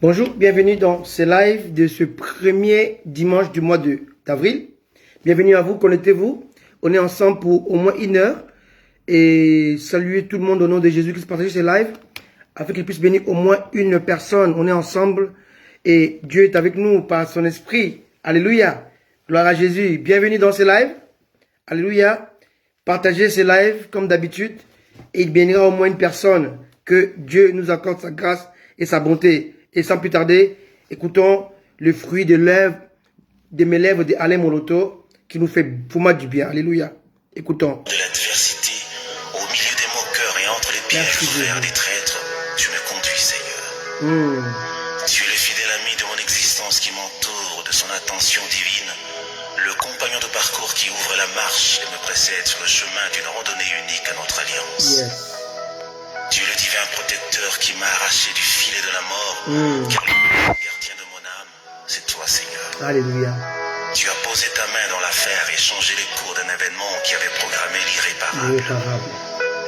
Bonjour, bienvenue dans ce live de ce premier dimanche du mois d'avril. Bienvenue à vous, connectez-vous. On est ensemble pour au moins 1 heure. Et saluer tout le monde au nom de Jésus qui se partage ce live afin qu'il puisse bénir au moins une personne. On est ensemble et Dieu est avec nous par son esprit. Alléluia. Gloire à Jésus. Bienvenue dans ce live. Alléluia. Partagez ce live comme d'habitude et il bénira au moins une personne. Que Dieu nous accorde sa grâce et sa bonté. Et sans plus tarder, écoutons le fruit de mes lèvres de Alain Moloto qui nous fait vraiment du bien. Alléluia. Écoutons. De l'adversité, au milieu des moqueurs et entre les pièges ouverts des traîtres, tu me conduis, Seigneur. Tu es le fidèle ami de mon existence qui m'entoure de son attention divine, le compagnon de parcours qui ouvre la marche et me précède sur le chemin d'une randonnée unique à notre alliance. Yes. Tu es le divin protecteur qui m'a arraché du filet de la mort, car le gardien de mon âme, c'est toi, Seigneur. Alléluia. Tu as posé ta main dans l'affaire et changé les cours d'un événement qui avait programmé l'irréparable.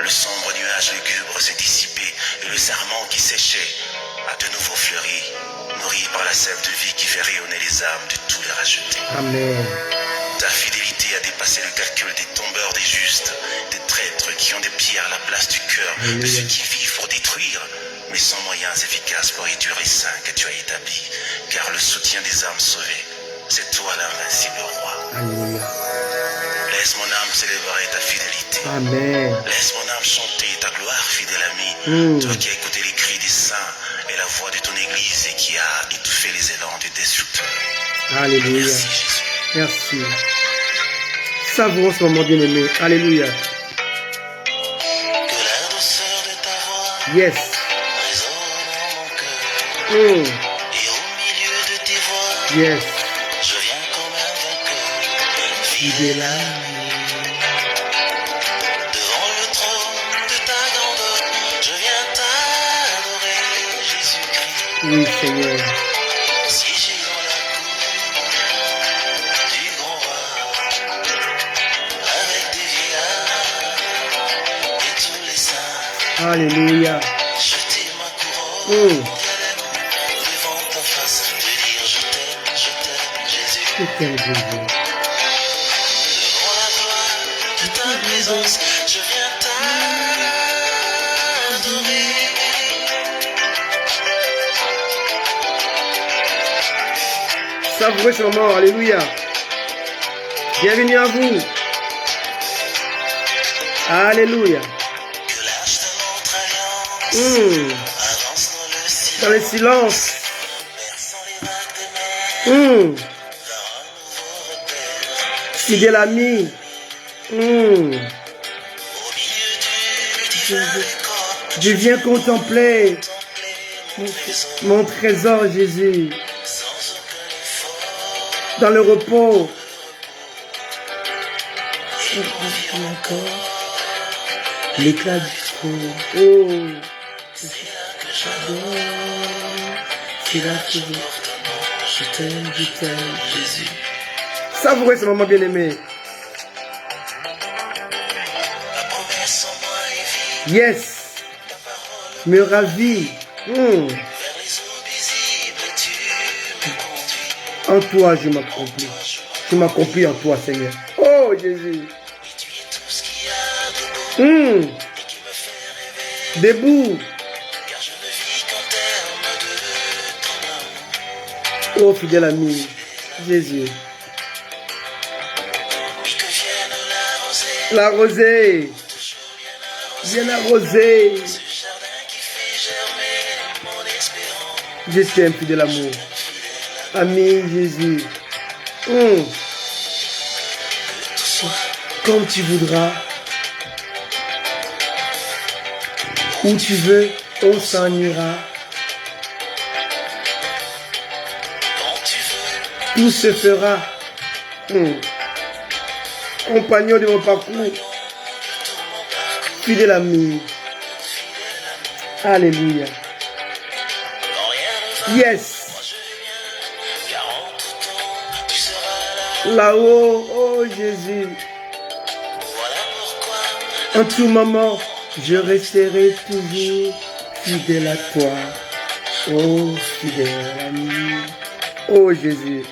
Le sombre nuage lugubre s'est dissipé et le sarment qui séchait a de nouveau fleuri, nourri par la sève de vie qui fait rayonner les âmes de tous les rachetés. Amen. Ta fidélité a dépassé le calcul des tombeurs des justes, des traîtres qui ont des pierres à la place du cœur, de ceux qui vivent pour détruire, mais sans moyens efficaces pour réduire les saints que tu as établis, car le soutien des âmes sauvées, c'est toi l'invincible roi. Alléluia. Laisse mon âme célébrer ta fidélité. Amen. Laisse mon âme chanter ta gloire, fidèle ami. Toi qui as écouté les cris des saints et la voix de ton église et qui a étouffé les élans du destructeur. Alléluia. Merci Jésus. Merci. Savourons ce moment bien-aimé. Alléluia. Que la douceur de ta voix Yes. résonne dans mon cœur. Et au milieu de tes voix, Yes. je viens comme un vainqueur. Fidèle ami. Devant le trône de ta grandeur, je viens t'adorer, Jésus-Christ. Oui, Seigneur. Siégé dans la cour du grand roi, avec des vieillards et tous les saints, Alléluia. jeter ma couronne devant ta face, te dire je t'aime, Je t'aime, Jésus. devant la gloire de ta présence, je viens t'adorer. Savourez ce moment. Alléluia. Bienvenue à vous. Alléluia. Que l'âge de notre alliance avance Dans le silence. berçant les vagues des mers, vers un nouveau repère. Fidèle ami. Au milieu du divin décor, Je viens contempler mon trésor, Jésus. sans aucun effort, Dans le repos. et confie encore, L'éclat du trône. Oh. c'est là que j'adore, C'est là que je t'aime, Jésus. Savourez ce moment bien-aimé. La promesse en moi est vive, Yes. ta parole Me ravit. vers les eaux visibles, tu me conduis. En toi, je m'accomplis. Je m'accomplis en toi, Seigneur. Oh, Jésus. Oui, tu es tout ce qu'il y a de beau et qui me fait rêver, Debout. car je ne vis qu'en termes de ton amour. Oh, fidèle ami. Jésus. Oui, que vienne la rosée, La rosée. toujours bien arrosée, Bien arrosée. ce jardin qui fait germer mon espérance. Je t'aime, fidèle amour. Ami Jésus. Que tout soit Comme tu voudras. Où tu veux, on s'en ira. quand tu veux, Tout se fera. Compagnon de mon parcours. tout mon parcours, Fidèle ami. Alléluia. quand rien ne va, Yes. moi je viens, car en tout temps, tu seras là. Là-haut, oh Jésus. Voilà pourquoi, En tout moment, je resterai toujours fidèle à toi. Oh, fidèle ami. Oh, Jésus.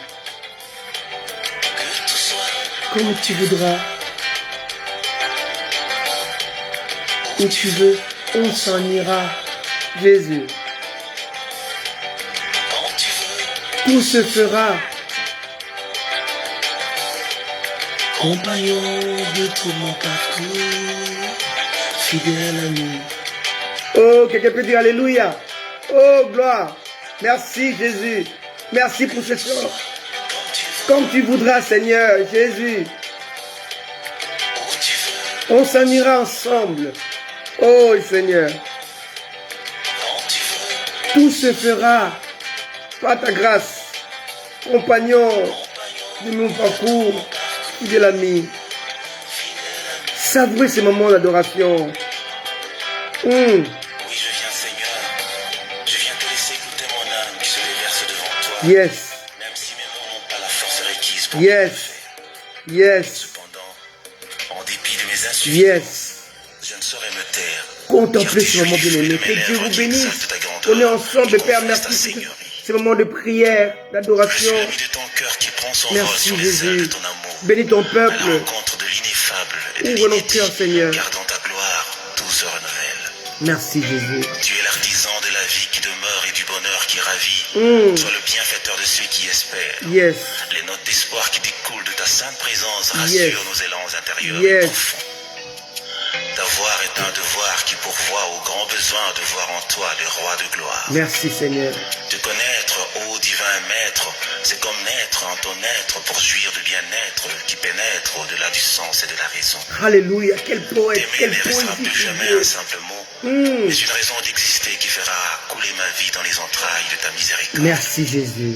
Que tout soit Comme tu voudras. Où tu veux, on s'en ira. Jésus. quand tu veux. Tout se fera. Compagnon de tout mon parcours, fidèle ami. Oh, quelqu'un peut dire Alléluia. Oh, gloire. Merci, Jésus. Merci pour ce soir. Comme tu voudras, Seigneur, Jésus. Où tu veux, On s'en ira ensemble. Oh, Seigneur. quand tu veux. Tout se fera par ta grâce. Compagnon de mon parcours, fidèle ami. Savourez ces moments d'adoration. Oui, je viens, Seigneur. Je viens te laisser écouter mon âme qui se déverse devant toi. Yes, Même si mes mots n'ont pas la force requise pour yes, yes, cependant, en dépit de mes insuffisances, yes. je ne saurais me taire. Contemplez ce moment bien-aimé. Que Dieu vous bénisse. On est ensemble, Père. Merci pour ces moments de prière, d'adoration. Je suis l'ami de ton cœur qui prend son vol Merci, sur les ailes de Jésus. ton amour. Bénis ton À la peuple. rencontre de l'ineffable et de Ouvre nos l'inédit. cœurs, Seigneur. Car dans ta gloire, tout se renouvelle. Merci, Jésus. Tu es l'artisan de la vie qui demeure et du bonheur qui ravit. Sois le bienfaiteur de ceux qui espèrent. Yes, Les notes d'espoir qui découlent de ta sainte présence Yes. rassurent nos élans intérieurs Yes. et profonds. D'avoir est un devoir qui pourvoit aux grands besoins de voir en toi le roi de gloire. merci, Seigneur. Te connaître, ô divin maître, c'est comme naître en ton être pour jouir de bien-être qui pénètre au-delà du sens et de la raison. Alléluia. Quel poète, T'aimer quel ne restera poésie. plus jamais Dieu. un simple mot, mais une raison d'exister qui fera couler ma vie dans les entrailles de ta miséricorde. Merci, Jésus.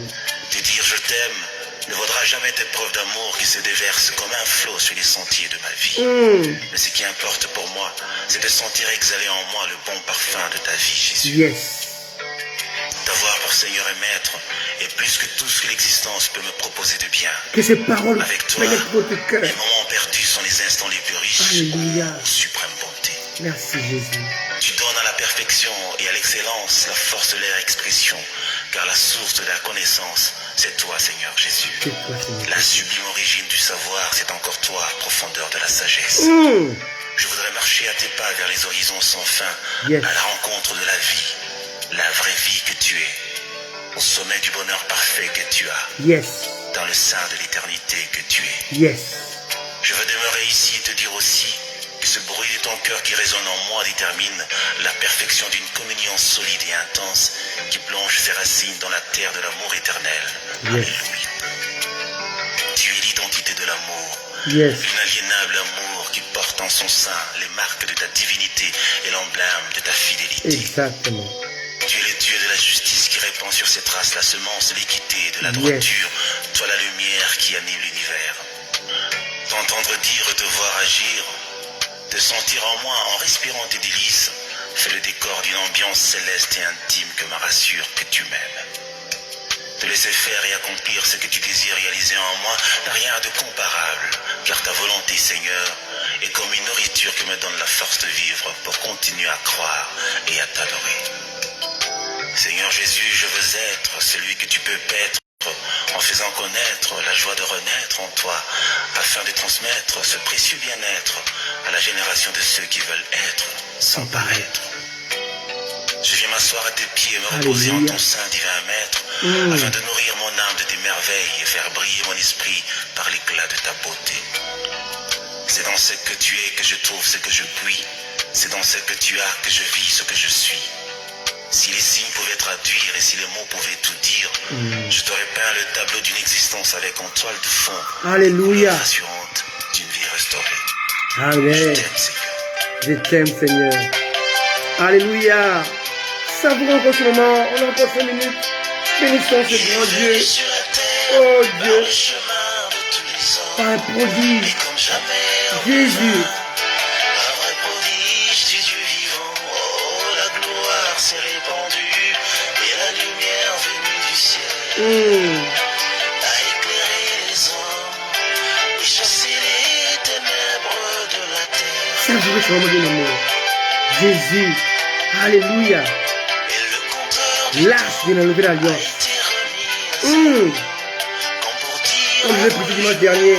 Te dire je t'aime ne vaudra jamais tes preuves d'amour qui se déversent comme un flot sur les sentiers de ma vie. Mais ce qui importe pour moi, c'est de sentir exhaler en moi le bon parfum de ta vie, Jésus. Yes. T'avoir pour Seigneur et Maître est plus que tout ce que l'existence peut me proposer de bien. Que ces paroles Avec toi, pénètrent votre cœur. les moments perdus sont les instants les plus riches. Alléluia. Ô suprême bonté. Merci, Jésus. Tu donnes à la perfection et à l'excellence la force de leur expression, car la source de la connaissance, c'est toi, Seigneur Jésus. C'est toi, Seigneur. La sublime origine du savoir, c'est encore toi, profondeur de la sagesse. Je voudrais marcher à tes pas vers les horizons sans fin, Yes. à la rencontre de la vraie vie que tu es, au sommet du bonheur parfait que tu as, Yes. dans le sein de l'éternité que tu es. Yes. Je veux demeurer ici et te dire aussi que ce bruit de ton cœur qui résonne en moi détermine la perfection d'une communion solide et intense qui plonge ses racines dans la terre de l'amour éternel. Yes. Alléluia. Tu es l'identité de l'amour, Yes. l'inaliénable amour qui porte en son sein les marques de ta divinité et l'emblème de ta fidélité. Exactement. Tu es le Dieu de la justice qui répand sur ses traces la semence de l'équité et de la droiture, toi la lumière qui anime l'univers. T'entendre dire et te voir agir, te sentir en moi en respirant tes délices, fait le décor d'une ambiance céleste et intime que me rassure que tu m'aimes. Te laisser faire et accomplir ce que tu désires réaliser en moi n'a rien de comparable, car ta volonté, Seigneur, est comme une nourriture qui me donne la force de vivre pour continuer à croire et à t'adorer. Seigneur Jésus, je veux être celui que tu peux être en faisant connaître la joie de renaître en toi, afin de transmettre ce précieux bien-être à la génération de ceux qui veulent être sans paraître. Je viens m'asseoir à tes pieds et me reposer en ton sein, divin maître, afin de nourrir mon âme de tes merveilles et faire briller mon esprit par l'éclat de ta beauté. C'est dans ce que tu es que je trouve ce que je puis, c'est dans ce que tu as que je vis ce que je suis. Si les signes pouvaient traduire et si les mots pouvaient tout dire, je t'aurais peint le tableau d'une existence avec en toile de fond, Alléluia. rassurante d'une vie restaurée. Je Amen. t'aime, Seigneur. Je t'aime, Seigneur. Alléluia. Savourons encore ce moment. On a encore 5 minutes. Bénissons ce grand Dieu. Sur la terre, Oh par Dieu. le chemin de tous les hommes, Par un prodige. et comme jamais en Jésus. un vrai prodige du Dieu vivant. Oh, la gloire s'est répandue et la lumière venue du ciel a éclairé les hommes et chassé les ténèbres de la terre. Savourez ce moment bien aimé. Jésus. Alléluia. Et le compteur l'arche de la nouvelle alliance. Comme je l'ai dit dimanche dernier,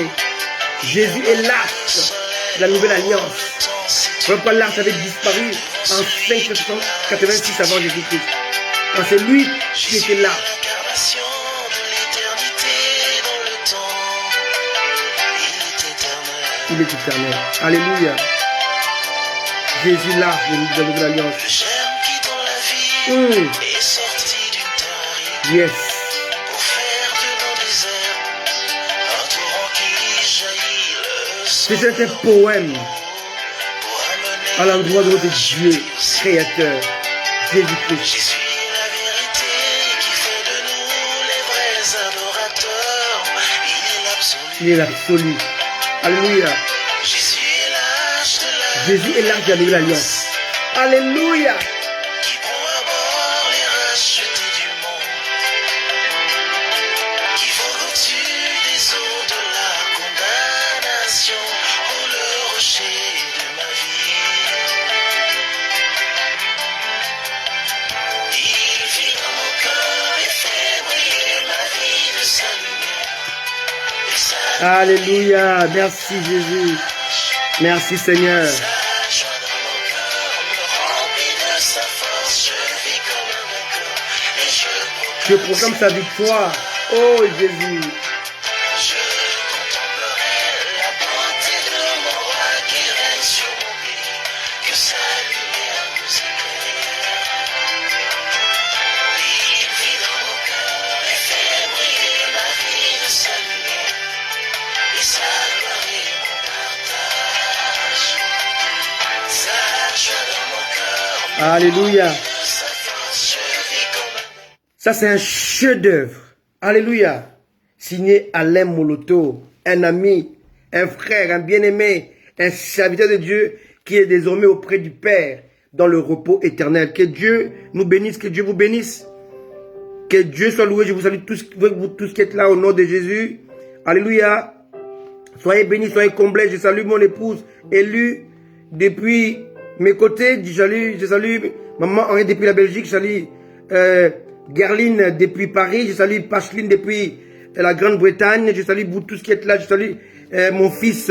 Jésus est l'arche de la nouvelle alliance. Pourquoi l'arche avait disparu en 586 avant Jésus-Christ? Quand c'est lui qui était là. Il est éternel. Alléluia. Jésus là, de la nouvelle alliance. Yes. C'est un poème à l'endroit de notre Dieu créateur, Jésus-Christ. Il est l'absolu. Alléluia. Jésus est l'arche de la nouvelle alliance. Alléluia. Qui prend à bord les rachetés du monde, qui vogue au-dessus des eaux de la condamnation, oh le rocher de ma vie. Il vit dans mon corps et fait briller ma vie de sa lumière. Alléluia. Merci Jésus. Merci Seigneur. Je proclame sa victoire. Oh Jésus. Je contemplerai la beauté de mon roi qui règne sur mon pays, que sa lumière nous éclaire. Il vit dans mon cœur et fait briller ma vie de sa lumière, et sa gloire est mon partage. Sa joie dans mon cœur. Alléluia. Sa force, je vis comme un... Ça, c'est un chef-d'œuvre. Alléluia. Signé Alain Moloto, un ami, un frère, un bien-aimé, un serviteur de Dieu qui est désormais auprès du Père dans le repos éternel. Que Dieu nous bénisse, que Dieu vous bénisse. Que Dieu soit loué. Je vous salue tous, vous tous qui êtes là au nom de Jésus. Alléluia. Soyez bénis, soyez comblés. Je salue mon épouse élue depuis mes côtés. Je salue maman Henri depuis la Belgique. Je salue Gerline depuis Paris, je salue Pacheline depuis la Grande-Bretagne, je salue vous tous qui êtes là, je salue mon fils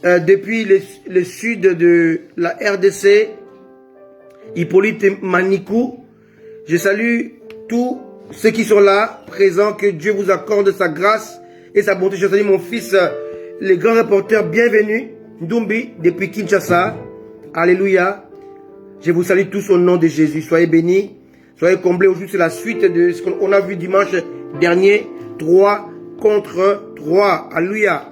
depuis le sud de la RDC, Hippolyte Manikou. Je salue tous ceux qui sont là, présents, que Dieu vous accorde sa grâce et sa bonté. Je salue mon fils, le grand reporter, bienvenue, Ndumbi depuis Kinshasa. Alléluia. Je vous salue tous au nom de Jésus, soyez bénis. Soyez comblés. Aujourd'hui, c'est la suite de ce qu'on a vu dimanche dernier. 3 contre 3. Alléluia.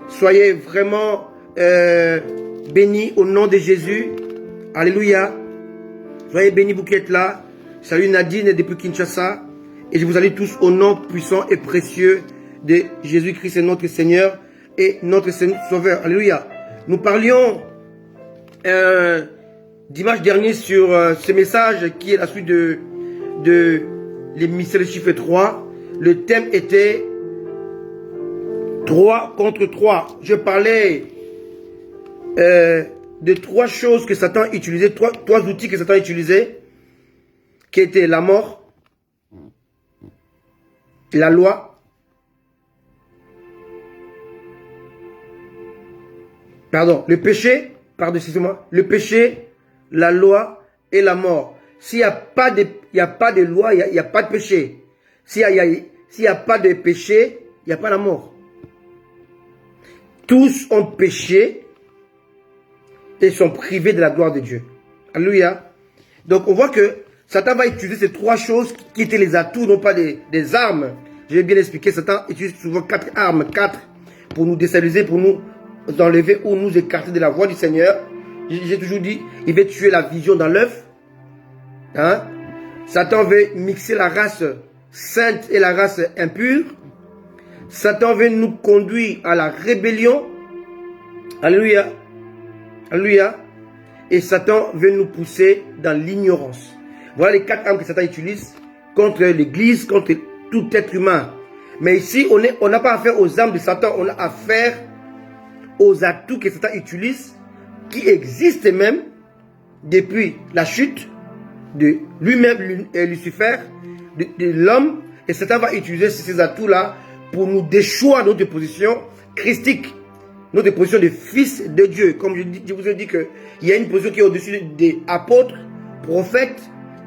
Soyez vraiment bénis au nom de Jésus. Alléluia. Soyez bénis, vous qui êtes là. Salut Nadine depuis Kinshasa. Et je vous salue tous au nom puissant et précieux de Jésus-Christ, notre Seigneur et notre Sauveur. Alléluia. Nous parlions dimanche dernier sur ce message qui est la suite de l'émission de chiffre 3. Le thème était 3 contre 3. Je parlais de 3 choses que Satan utilisait, 3 outils que Satan utilisait, qui étaient la mort, la loi, le péché, le péché, la loi et la mort. S'il n'y a pas de loi, il n'y a pas de péché. S'il n'y a pas de péché, il n'y a pas la mort. Tous ont péché et sont privés de la gloire de Dieu. Alléluia. Donc on voit que Satan va utiliser ces 3 choses qui étaient les atouts, non pas des armes. Je vais bien expliquer, Satan utilise souvent 4 armes, 4 pour nous déstabiliser, pour nous enlever ou nous écarter de la voie du Seigneur. J'ai toujours dit, il veut tuer la vision dans l'œuf. Hein? Satan veut mixer la race sainte et la race impure. Satan veut nous conduire à la rébellion. Alléluia. Alléluia. Et Satan veut nous pousser dans l'ignorance. Voilà les 4 armes que Satan utilise contre l'Église, contre tout être humain. Mais ici, on n'a pas affaire aux armes de Satan, on a affaire aux atouts que Satan utilise, qui existent même depuis la chute, de lui-même, Lucifer, de l'homme, et Satan va utiliser ces atouts-là pour nous déchoir de notre position christique, notre position de fils de Dieu. Comme je vous ai dit qu'il y a une position qui est au-dessus des apôtres, prophètes,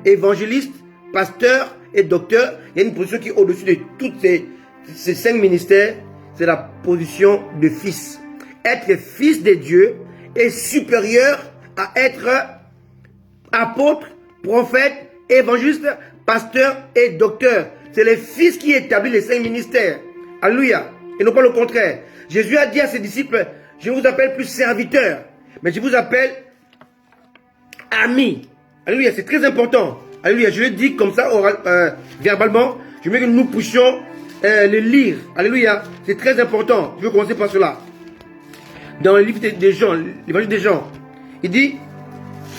évangélistes, pasteurs et docteurs. Il y a une position qui est au-dessus de tous ces 5 ministères. C'est la position de fils. Être fils de Dieu est supérieur à être apôtre, prophète, évangéliste, pasteur et docteur. C'est les fils qui établissent les 5 ministères. Alléluia. Et non pas le contraire. Jésus a dit à ses disciples, je ne vous appelle plus serviteur, mais je vous appelle ami. Alléluia, c'est très important. Alléluia, je le dis comme ça, verbalement. Je veux que nous puissions le lire. Alléluia, c'est très important. Je veux commencer par cela. Dans le livre des Jean, l'évangile des Jean, il dit,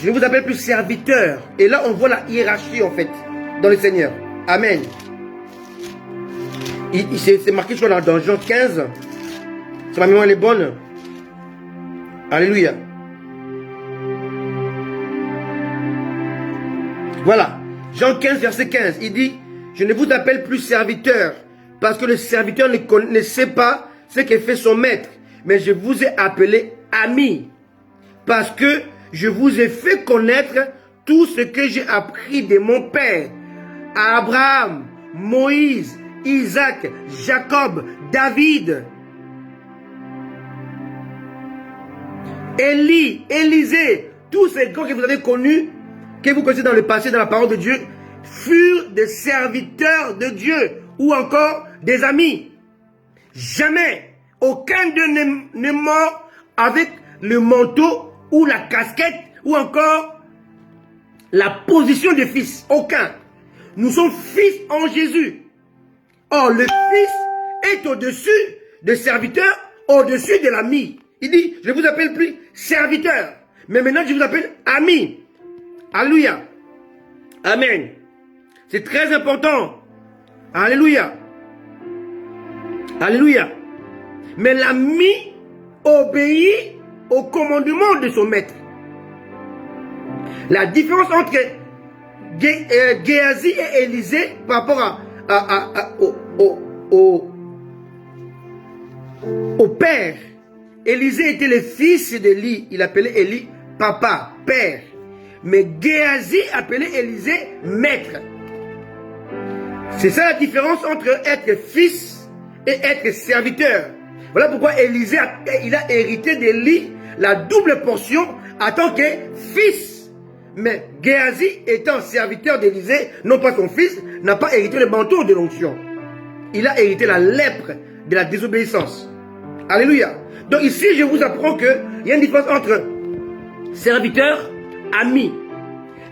je ne vous appelle plus serviteur. Et là, on voit la hiérarchie, en fait, dans le Seigneur. Amen. C'est marqué, je crois, dans Jean 15. Si ma mémoire elle est bonne. Alléluia. Voilà. Jean 15, verset 15. Il dit, je ne vous appelle plus serviteur, parce que le serviteur ne sait pas ce que fait son maître. Mais je vous ai appelé ami, parce que je vous ai fait connaître tout ce que j'ai appris de mon père. Abraham, Moïse, Isaac, Jacob, David, Élie, Élisée, tous ces gens que vous avez connus, que vous connaissez dans le passé, dans la parole de Dieu, furent des serviteurs de Dieu ou encore des amis. Jamais aucun d'eux n'est mort avec le manteau ou la casquette ou encore la position de fils. Aucun. Nous sommes fils en Jésus. Or, le fils est au-dessus des serviteurs, au-dessus de l'ami. Il dit, je ne vous appelle plus serviteur, mais maintenant je vous appelle ami. Alléluia. Amen. C'est très important. Alléluia. Alléluia. Mais l'ami obéit au commandement de son maître. La différence entre Géasi et Élisée par rapport au père. Élisée était le fils d'Élie. Il appelait Élie papa, père. Mais Géasi appelait Élisée maître. C'est ça la différence entre être fils et être serviteur. Voilà pourquoi Élisée il a hérité d'Élie la double portion en tant que fils. Mais Géasi, étant serviteur d'Élisée, non pas son fils, n'a pas hérité le manteau de l'onction. Il a hérité la lèpre de la désobéissance. Alléluia. Donc ici, je vous apprends qu'il y a une différence entre serviteur, ami.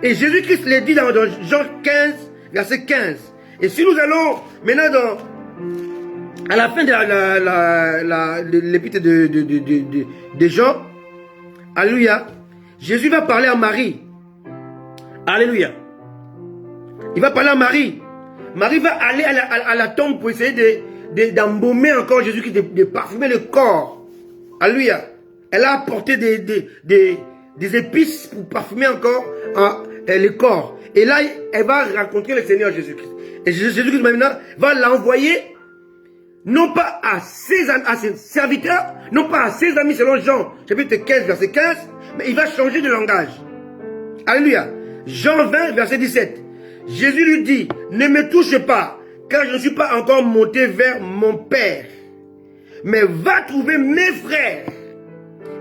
Et Jésus-Christ l'a dit dans Jean 15, verset 15. Et si nous allons maintenant à la fin de l'épître de Jean, alléluia, Jésus va parler à Marie. Alléluia. Il va parler à Marie. Marie va aller à la tombe pour essayer d'embaumer encore Jésus-Christ, de parfumer le corps. Alléluia. Elle a apporté des épices pour parfumer encore le corps. Et là, elle va rencontrer le Seigneur Jésus-Christ. Et Jésus-Christ maintenant va l'envoyer, non pas à ses serviteurs, non pas à ses amis selon Jean, chapitre 15, verset 15, mais il va changer de langage. Alléluia. Jean 20, verset 17. Jésus lui dit, ne me touche pas, car je ne suis pas encore monté vers mon Père. Mais va trouver mes frères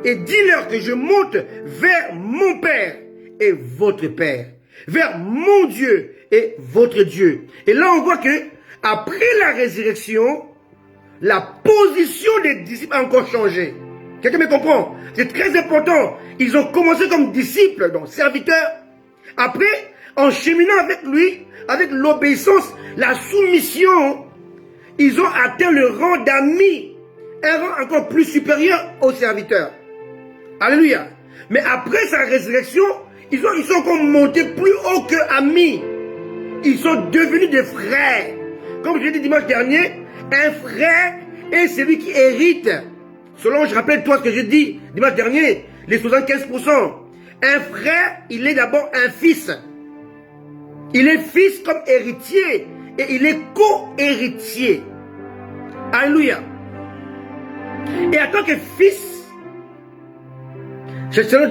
et dis-leur que je monte vers mon Père et votre Père, vers mon Dieu et votre Dieu. Et là, on voit que après la résurrection, la position des disciples a encore changé. Quelqu'un me comprend? C'est très important. Ils ont commencé comme disciples, donc serviteurs. Après, en cheminant avec lui, avec l'obéissance, la soumission, ils ont atteint le rang d'amis, un rang encore plus supérieur aux serviteurs. Alléluia. Mais après sa résurrection, ils sont encore montés plus haut que amis. Ils sont devenus des frères. Comme je l'ai dit dimanche dernier, un frère est celui qui hérite. Selon, je rappelle toi ce que je dis dimanche dernier, les 75%. Un frère, il est d'abord un fils. Il est fils comme héritier et il est co-héritier. Alléluia. Et en tant que fils, selon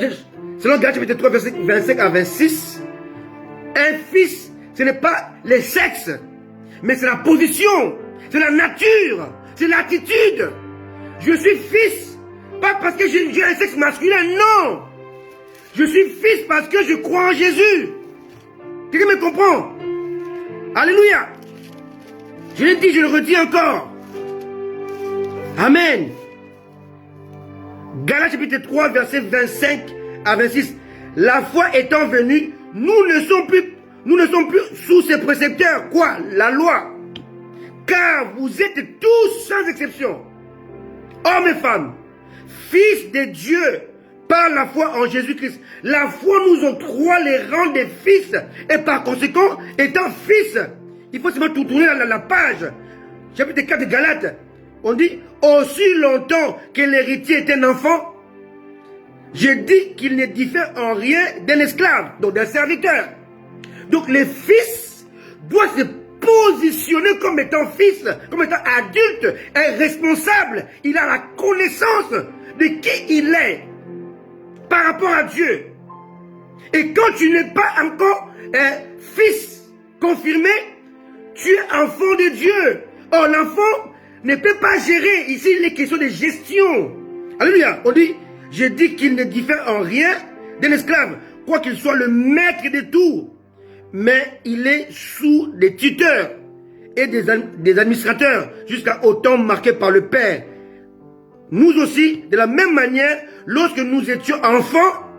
Galates chapitre 3, verset 25 à 26, un fils, ce n'est pas les sexes, mais c'est la position, c'est la nature, c'est l'attitude. Je suis fils, pas parce que j'ai un sexe masculin, non. Je suis fils parce que je crois en Jésus. Quelqu'un me comprend? Alléluia. Je l'ai dit, je le redis encore. Amen. Galates chapitre 3, verset 25 à 26. La foi étant venue, nous ne sommes plus sous ses précepteurs. Quoi? La loi. Car vous êtes tous, sans exception, hommes et femmes, fils de Dieu, par la foi en Jésus-Christ. La foi nous octroie les rangs des fils. Et par conséquent, étant fils, il faut seulement tourner la page. Chapitre 4 de Galates. On dit, aussi longtemps que l'héritier est un enfant, je dis qu'il ne diffère en rien d'un esclave, donc d'un serviteur. Donc les fils doivent se positionner comme étant fils, comme étant adulte, et responsable. Il a la connaissance de qui il est par rapport à Dieu. Et quand tu n'es pas encore un fils confirmé, tu es enfant de Dieu. Or l'enfant ne peut pas gérer. Ici, il est question de gestion. Alléluia. On dit, je dis qu'il ne diffère en rien d'un esclave, quoi qu'il soit le maître de tout. Mais il est sous des tuteurs et des administrateurs jusqu'à autant marqué par le Père. Nous aussi, de la même manière, lorsque nous étions enfants,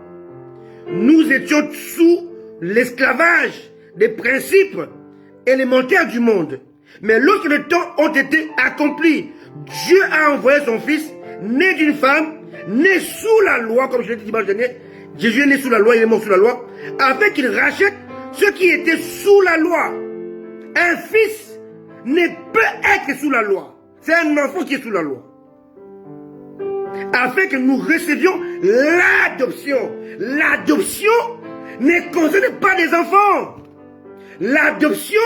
nous étions sous l'esclavage des principes élémentaires du monde. Mais lorsque les temps ont été accomplis, Dieu a envoyé son Fils, né d'une femme, né sous la loi, comme je l'ai dit dimanche dernier. Jésus est né sous la loi, il est mort sous la loi, afin qu'il rachète ceux qui étaient sous la loi. Un fils ne peut être sous la loi. C'est un enfant qui est sous la loi. Afin que nous recevions l'adoption. L'adoption ne concerne pas des enfants. L'adoption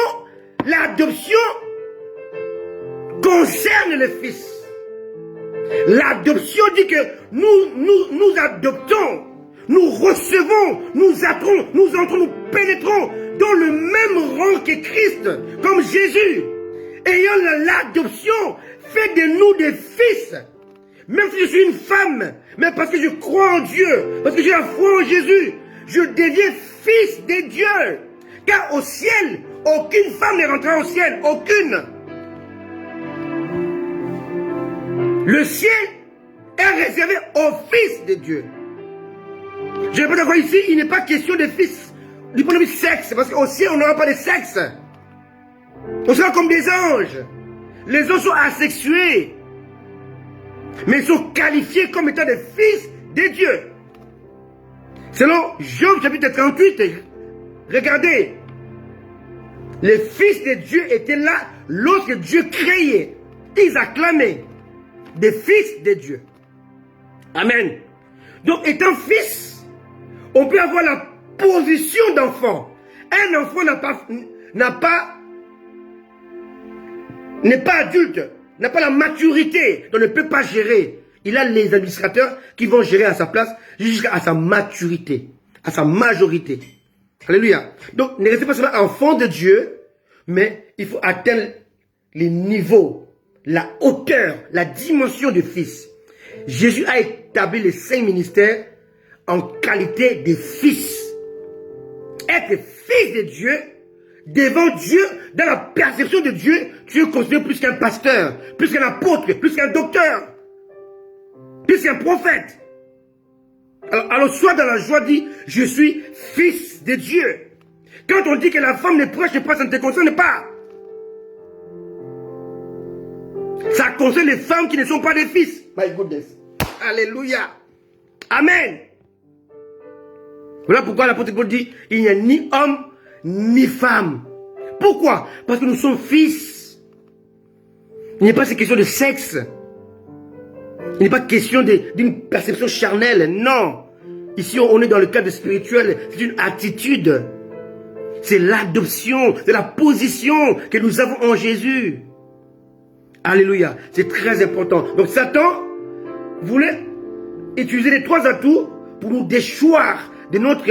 concerne les fils. L'adoption dit que nous adoptons, nous recevons, nous entrons, nous pénétrons dans le même rang que Christ, comme Jésus. Ayant l'adoption fait de nous des fils. Même si je suis une femme, mais parce que je crois en Dieu, parce que j'ai la foi en Jésus, je deviens fils de Dieu. Car au ciel, aucune femme n'est rentrée au ciel, aucune. Le ciel est réservé aux fils de Dieu. Je ne vais pas d'accord ici, il n'est pas question de fils du point de vue sexe, parce qu'au ciel, on n'aura pas de sexe. On sera comme des anges. Les anges sont asexués, mais ils sont qualifiés comme étant des fils de Dieu. Selon Job chapitre 38, regardez, les fils de Dieu étaient là lorsque Dieu créait. Ils acclamaient des fils de Dieu. Amen. Donc étant fils, on peut avoir la position d'enfant. Un enfant n'est pas adulte, n'a pas la maturité, donc ne peut pas gérer. Il a les administrateurs qui vont gérer à sa place jusqu'à sa maturité, à sa majorité. Alléluia. Donc ne restez pas seulement enfant de Dieu, mais il faut atteindre les niveaux, la hauteur, la dimension du fils. Jésus a établi les 5 ministères en qualité de fils. Être fils de Dieu, devant Dieu, dans la perception de Dieu, tu es considéré plus qu'un pasteur, plus qu'un apôtre, plus qu'un docteur, plus qu'un prophète. Alors sois dans la joie, dis, je suis fils de Dieu. Quand on dit que la femme ne prêche pas, ça ne te concerne pas. Ça concerne les femmes qui ne sont pas des fils. My goodness. Alléluia. Amen. Voilà pourquoi l'apôtre Paul dit, il n'y a ni homme, ni femme. Pourquoi? Parce que nous sommes fils. Il n'est pas question de sexe. Il n'est pas question d'une perception charnelle. Non. Ici, on est dans le cadre spirituel. C'est une attitude. C'est l'adoption, c'est la position que nous avons en Jésus. Alléluia. C'est très important. Donc Satan voulait utiliser les 3 atouts pour nous déchoir de notre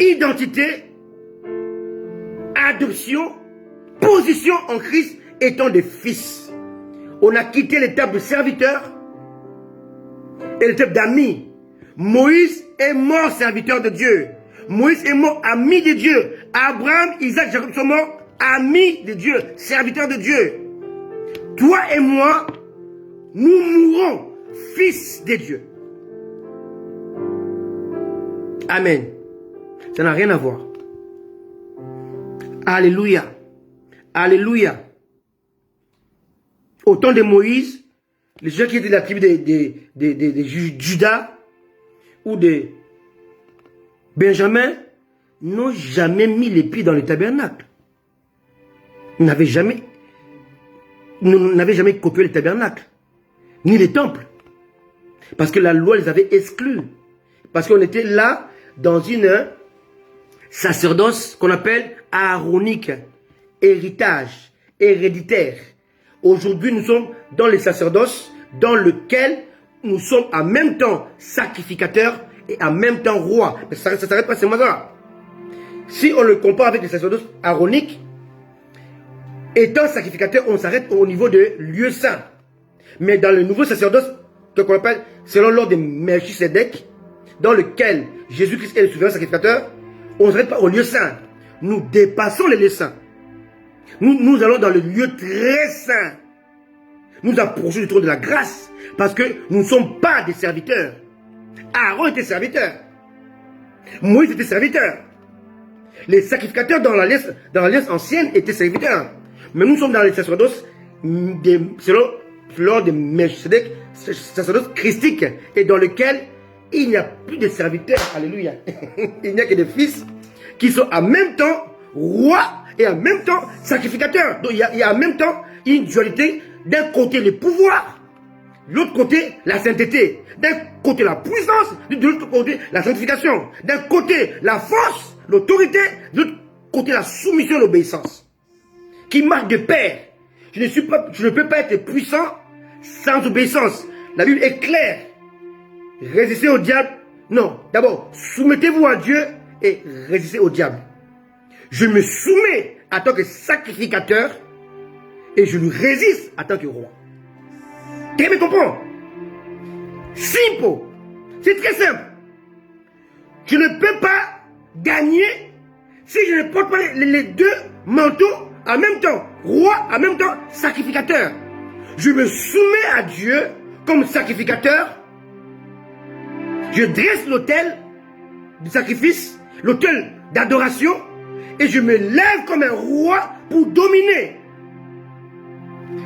identité, adoption, position en Christ étant des fils. On a quitté l'étape de serviteur et l'étape d'ami. Moïse est mort serviteur de Dieu. Moïse est mort ami de Dieu. Abraham, Isaac, Jacob sont morts amis de Dieu, serviteurs de Dieu. Toi et moi, nous mourrons fils de Dieu. Amen. Ça n'a rien à voir. Alléluia. Alléluia. Au temps de Moïse, les gens qui étaient de la tribu de Judas ou de Benjamin n'ont jamais mis les pieds dans le tabernacle. Ils n'avaient jamais copié le tabernacle, ni les temples. Parce que la loi les avait exclus. Parce qu'on était là dans une sacerdoce qu'on appelle aaronique, héritage, héréditaire. Aujourd'hui, nous sommes dans les sacerdoces dans lequel nous sommes en même temps sacrificateurs et en même temps rois. Mais ça ne s'arrête pas seulement là. Si on le compare avec les sacerdoces aaroniques, étant sacrificateur, on s'arrête au niveau de lieu saint. Mais dans le nouveau sacerdoce, qu'on appelle selon l'ordre de Melchisedec, dans lequel Jésus-Christ est le souverain sacrificateur, on ne s'arrête pas au lieu saint. Nous dépassons les lieux saints. Nous allons dans le lieu très saint. Nous approchons du trône de la grâce. Parce que nous ne sommes pas des serviteurs. Aaron était serviteur. Moïse était serviteur. Les sacrificateurs dans l'alliance ancienne étaient serviteurs. Mais nous sommes dans les sacerdoces selon l'ordre de Melchisedec, sacerdoce christique, et dans lequel il n'y a plus de serviteurs. Alléluia. Il n'y a que des fils qui sont en même temps rois et en même temps sacrificateurs. Donc il y a en même temps une dualité. D'un côté le pouvoir, de l'autre côté la sainteté. D'un côté la puissance, de l'autre côté la sanctification. D'un côté la force, l'autorité, de l'autre côté la soumission et l'obéissance. Qui marche de pair. Je ne peux pas être puissant sans obéissance. La Bible est claire. Résistez au diable. Non, d'abord, soumettez-vous à Dieu et résistez au diable. Je me soumets en tant que sacrificateur et je lui résiste en tant que roi. Tu me comprends? Simple. C'est très simple. Je ne peux pas gagner si je ne porte pas les deux manteaux en même temps. Roi, en même temps sacrificateur. Je me soumets à Dieu comme sacrificateur. Je dresse l'autel du sacrifice, l'autel d'adoration, et je me lève comme un roi pour dominer.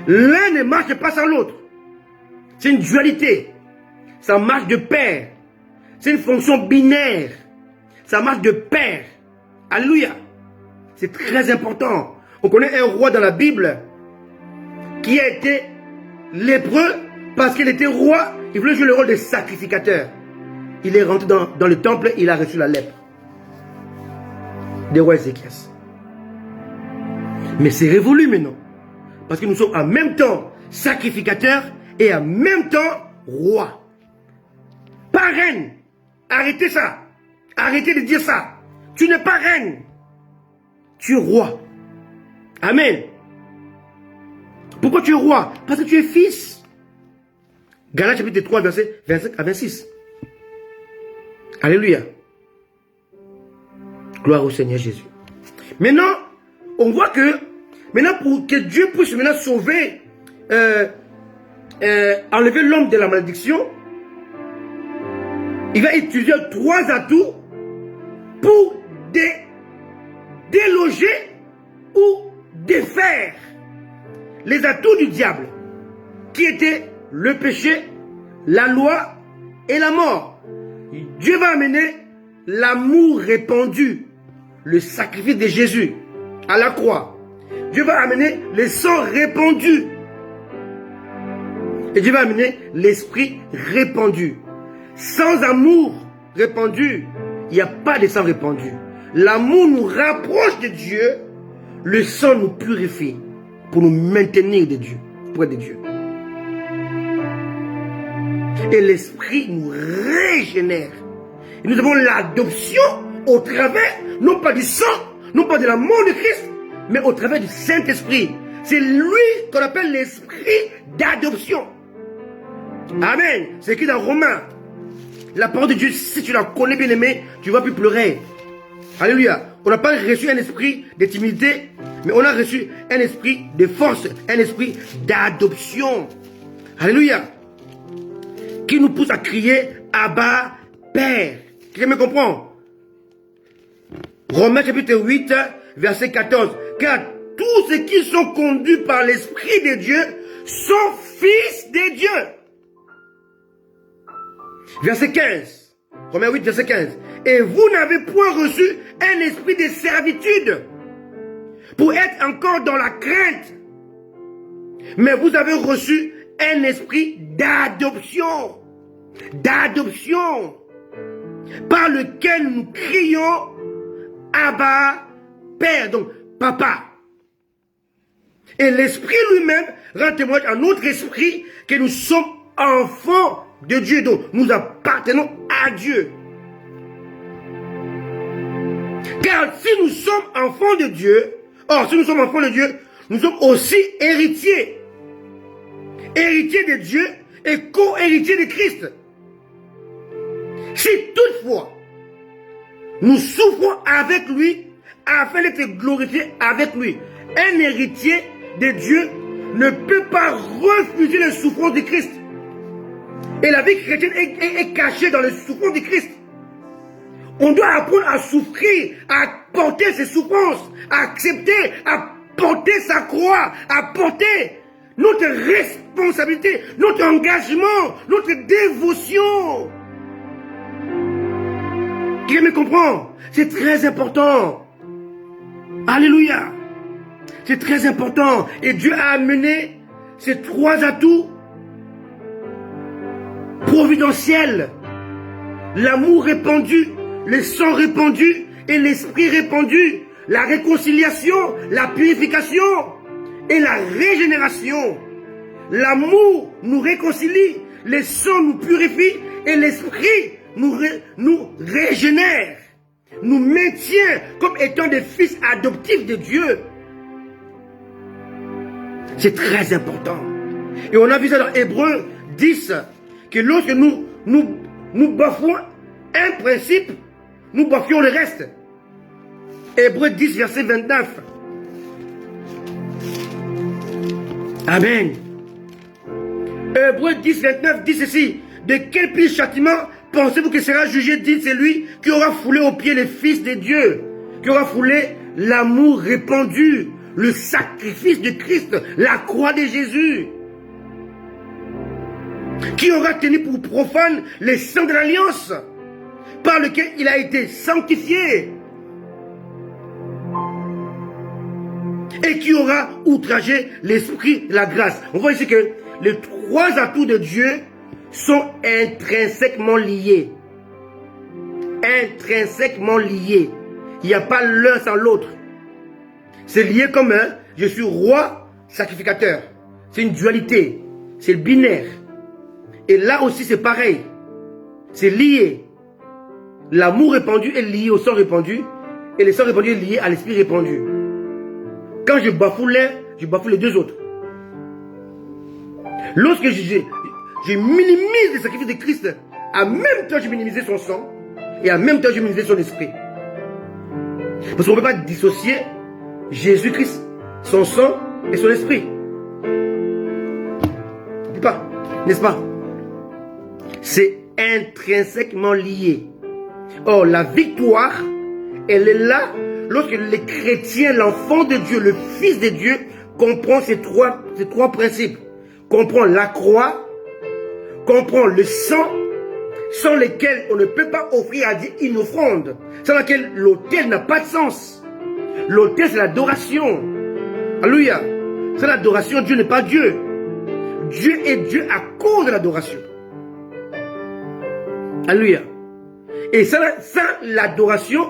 L'un ne marche pas sans l'autre. C'est une dualité. Ça marche de pair. C'est une fonction binaire. Ça marche de pair. Alléluia. C'est très important. On connaît un roi dans la Bible qui a été lépreux parce qu'il était roi. Il voulait jouer le rôle de sacrificateur. Il est rentré dans le temple et il a reçu la lèpre. Des rois Ézéchias. Mais c'est révolu maintenant. Parce que nous sommes en même temps sacrificateurs et en même temps rois. Pas reine. Arrêtez ça. Arrêtez de dire ça. Tu n'es pas reine. Tu es roi. Amen. Pourquoi tu es roi? Parce que tu es fils. Galates chapitre 3, verset 25 à 26. Alléluia. Gloire au Seigneur Jésus. Maintenant, on voit que, maintenant pour que Dieu puisse maintenant sauver, enlever l'homme de la malédiction, il va utiliser 3 atouts pour déloger ou défaire les atouts du diable, qui étaient le péché, la loi et la mort. Dieu va amener l'amour répandu, le sacrifice de Jésus à la croix. Dieu va amener le sang répandu. Et Dieu va amener l'esprit répandu. Sans amour répandu, il n'y a pas de sang répandu. l'amour nous rapproche de Dieu, le sang nous purifie pour nous maintenir de Dieu, près de Dieu. Et l'esprit nous régénère. Et nous avons l'adoption au travers, non pas du sang, non pas de la mort de Christ, mais au travers du Saint-Esprit. C'est lui qu'on appelle l'esprit d'adoption. Amen. C'est écrit dans Romains. La parole de Dieu, si tu la connais bien aimé, tu ne vas plus pleurer. Alléluia. On n'a pas reçu un esprit de timidité, mais on a reçu un esprit de force, un esprit d'adoption. Alléluia. Qui nous pousse à crier Abba, Père. Qui me comprend? Romains chapitre 8, verset 14. Car tous ceux qui sont conduits par l'Esprit de Dieu sont fils de Dieu. Verset 15. Romains 8, verset 15. Et vous n'avez point reçu un esprit de servitude pour être encore dans la crainte. Mais vous avez reçu un esprit d'adoption. D'adoption. Par lequel nous crions Abba, Père. Donc, Papa. Et l'Esprit lui-même rend témoignage à notre esprit que nous sommes enfants de Dieu. Donc, nous appartenons à Dieu. Car si nous sommes enfants de Dieu, si nous sommes enfants de Dieu, nous sommes aussi héritiers. Héritiers de Dieu et co-héritiers de Christ. Si toutefois, nous souffrons avec lui, afin d'être glorifiés avec lui. Un héritier de Dieu ne peut pas refuser les souffrances de Christ. Et la vie chrétienne est cachée dans les souffrances de Christ. On doit apprendre à souffrir, à porter ses souffrances, à accepter, à porter sa croix, à porter notre responsabilité, notre engagement, notre dévotion. Qui me comprend? C'est très important. Alléluia. C'est très important. Et Dieu a amené ces trois atouts providentiels. L'amour répandu, le sang répandu et l'esprit répandu. La réconciliation, la purification et la régénération. L'amour nous réconcilie, le sang nous purifie et l'esprit nous régénère, nous maintient comme étant des fils adoptifs de Dieu. C'est très important. Et on a vu ça dans Hébreux 10, que lorsque nous bafouons un principe, nous bafouons le reste. Hébreux 10, verset 29. Amen. Hébreux 10, 29 dit ceci. De quel pire châtiment pensez-vous que sera jugé, dit celui qui aura foulé aux pieds les fils de Dieu, qui aura foulé l'amour répandu, le sacrifice de Christ, la croix de Jésus, qui aura tenu pour profane les sang de l'alliance, par lequel il a été sanctifié, et qui aura outragé l'esprit de la grâce. On voit ici que les trois atouts de Dieu sont intrinsèquement liés. Intrinsèquement liés. Il n'y a pas l'un sans l'autre. C'est lié comme un, je suis roi, sacrificateur. C'est une dualité. C'est le binaire. Et là aussi c'est pareil. C'est lié. L'amour répandu est lié au sang répandu. Et le sang répandu est lié à l'esprit répandu. Quand je bafoue l'un, je bafoue les deux autres. Lorsque je minimise le sacrifice de Christ, en même temps je minimise son sang, et en même temps je minimise son esprit. Parce qu'on ne peut pas dissocier Jésus-Christ, son sang et son esprit. On ne peut pas, n'est-ce pas? C'est intrinsèquement lié. Or, la victoire, elle est là lorsque le chrétien, l'enfant de Dieu, le fils de Dieu, comprend ces trois principes. Comprend la croix, comprend le sang, sans lesquels on ne peut pas offrir à Dieu une offrande, sans laquelle l'autel n'a pas de sens. L'autel, c'est l'adoration. Alléluia. Sans l'adoration, Dieu n'est pas Dieu. Dieu est Dieu à cause de l'adoration. Alléluia. Et sans l'adoration,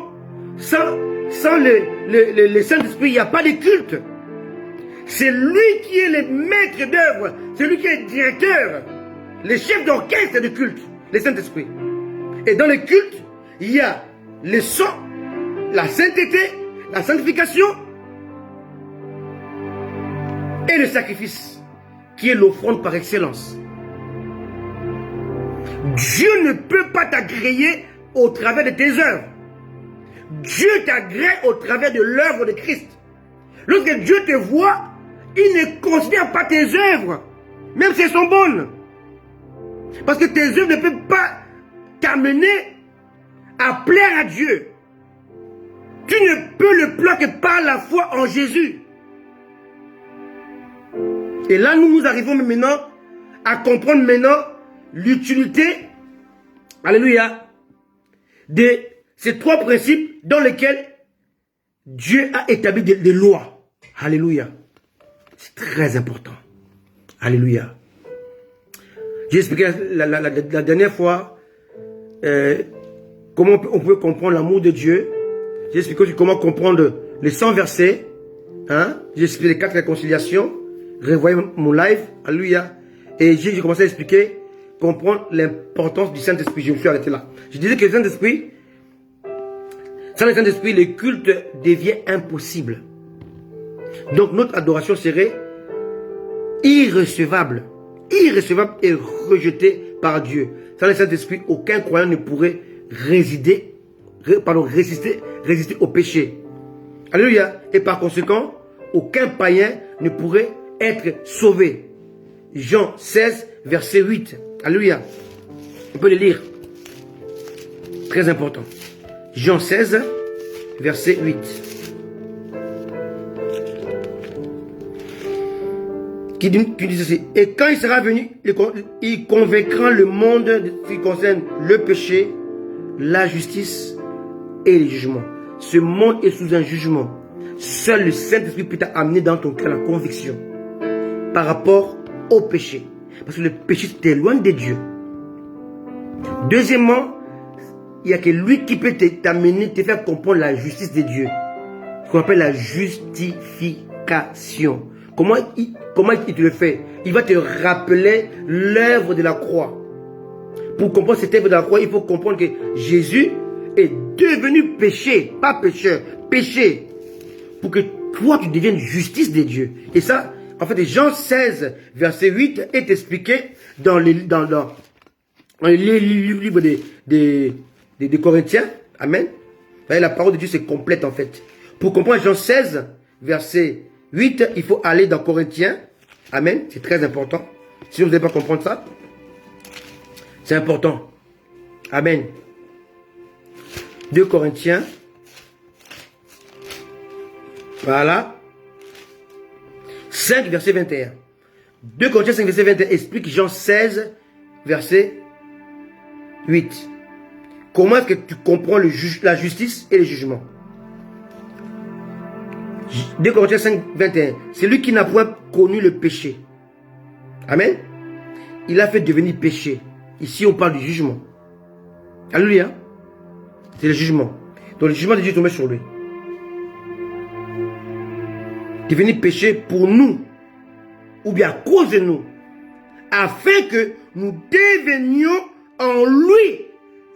Sans le Saint-Esprit, il n'y a pas de culte. C'est lui qui est le maître d'œuvre. C'est lui qui est le directeur. Le chef d'orchestre du culte, le Saint-Esprit. Et dans le culte, il y a le sang, la sainteté, la sanctification et le sacrifice, qui est l'offrande par excellence. Dieu ne peut pas t'agréer au travers de tes œuvres. Dieu t'agrée au travers de l'œuvre de Christ. Lorsque Dieu te voit, il ne considère pas tes œuvres, même si elles sont bonnes. Parce que tes œuvres ne peuvent pas t'amener à plaire à Dieu. Tu ne peux le plaire que par la foi en Jésus. Et là, nous arrivons maintenant à comprendre maintenant l'utilité, alléluia, de ces trois principes dans lesquels Dieu a établi des lois. Alléluia. C'est très important. Alléluia. J'ai expliqué la dernière fois comment on peut comprendre l'amour de Dieu. J'ai expliqué comment comprendre les 100 versets. Hein? J'ai expliqué les 4 réconciliations. Revoyez mon live. Alléluia. Et j'ai commencé à expliquer, comprendre l'importance du Saint-Esprit. Je me suis arrêté là. Je disais que le Saint-Esprit, sans le Saint-Esprit, le culte devient impossible. Donc notre adoration serait irrecevable. Irrecevable et rejetée par Dieu. Sans le Saint-Esprit, aucun croyant ne pourrait résister au péché. Alléluia. Et par conséquent, aucun païen ne pourrait être sauvé. Jean 16, verset 8. Alléluia. On peut le lire. Très important. Jean 16, verset 8. Qui dit ceci. Et quand il sera venu, il convaincra le monde de ce qui concerne le péché, la justice et le jugement. Ce monde est sous un jugement. Seul le Saint-Esprit peut t'amener dans ton cœur la conviction par rapport au péché. Parce que le péché t'éloigne de Dieu. Deuxièmement, il n'y a que lui qui peut t'amener, te faire comprendre la justice de Dieu. Ce qu'on appelle la justification. Comment il te le fait? Il va te rappeler l'œuvre de la croix. Pour comprendre cette œuvre de la croix, il faut comprendre que Jésus est devenu péché, pas pécheur, péché. Pour que toi, tu deviennes justice de Dieu. Et ça, en fait, Jean 16, verset 8 est expliqué dans le livre des Corinthiens. Amen. Vous voyez, la parole de Dieu, c'est complète en fait. Pour comprendre Jean 16, verset 8, il faut aller dans Corinthiens. Amen. C'est très important. Si vous ne devez pas comprendre ça, c'est important. Amen. 2 Corinthiens. Voilà. 5, verset 21. 2 Corinthiens 5, verset 21 explique Jean 16, verset 8. Comment est-ce que tu comprends la justice et le jugement? 2 Corinthiens 5, 21. C'est lui qui n'a point connu le péché. Amen. Il a fait devenir péché. Ici, on parle du jugement. Alléluia. C'est le jugement. Donc, le jugement de Dieu est tombé sur lui. Devenu péché pour nous, ou bien à cause de nous, afin que nous devenions en lui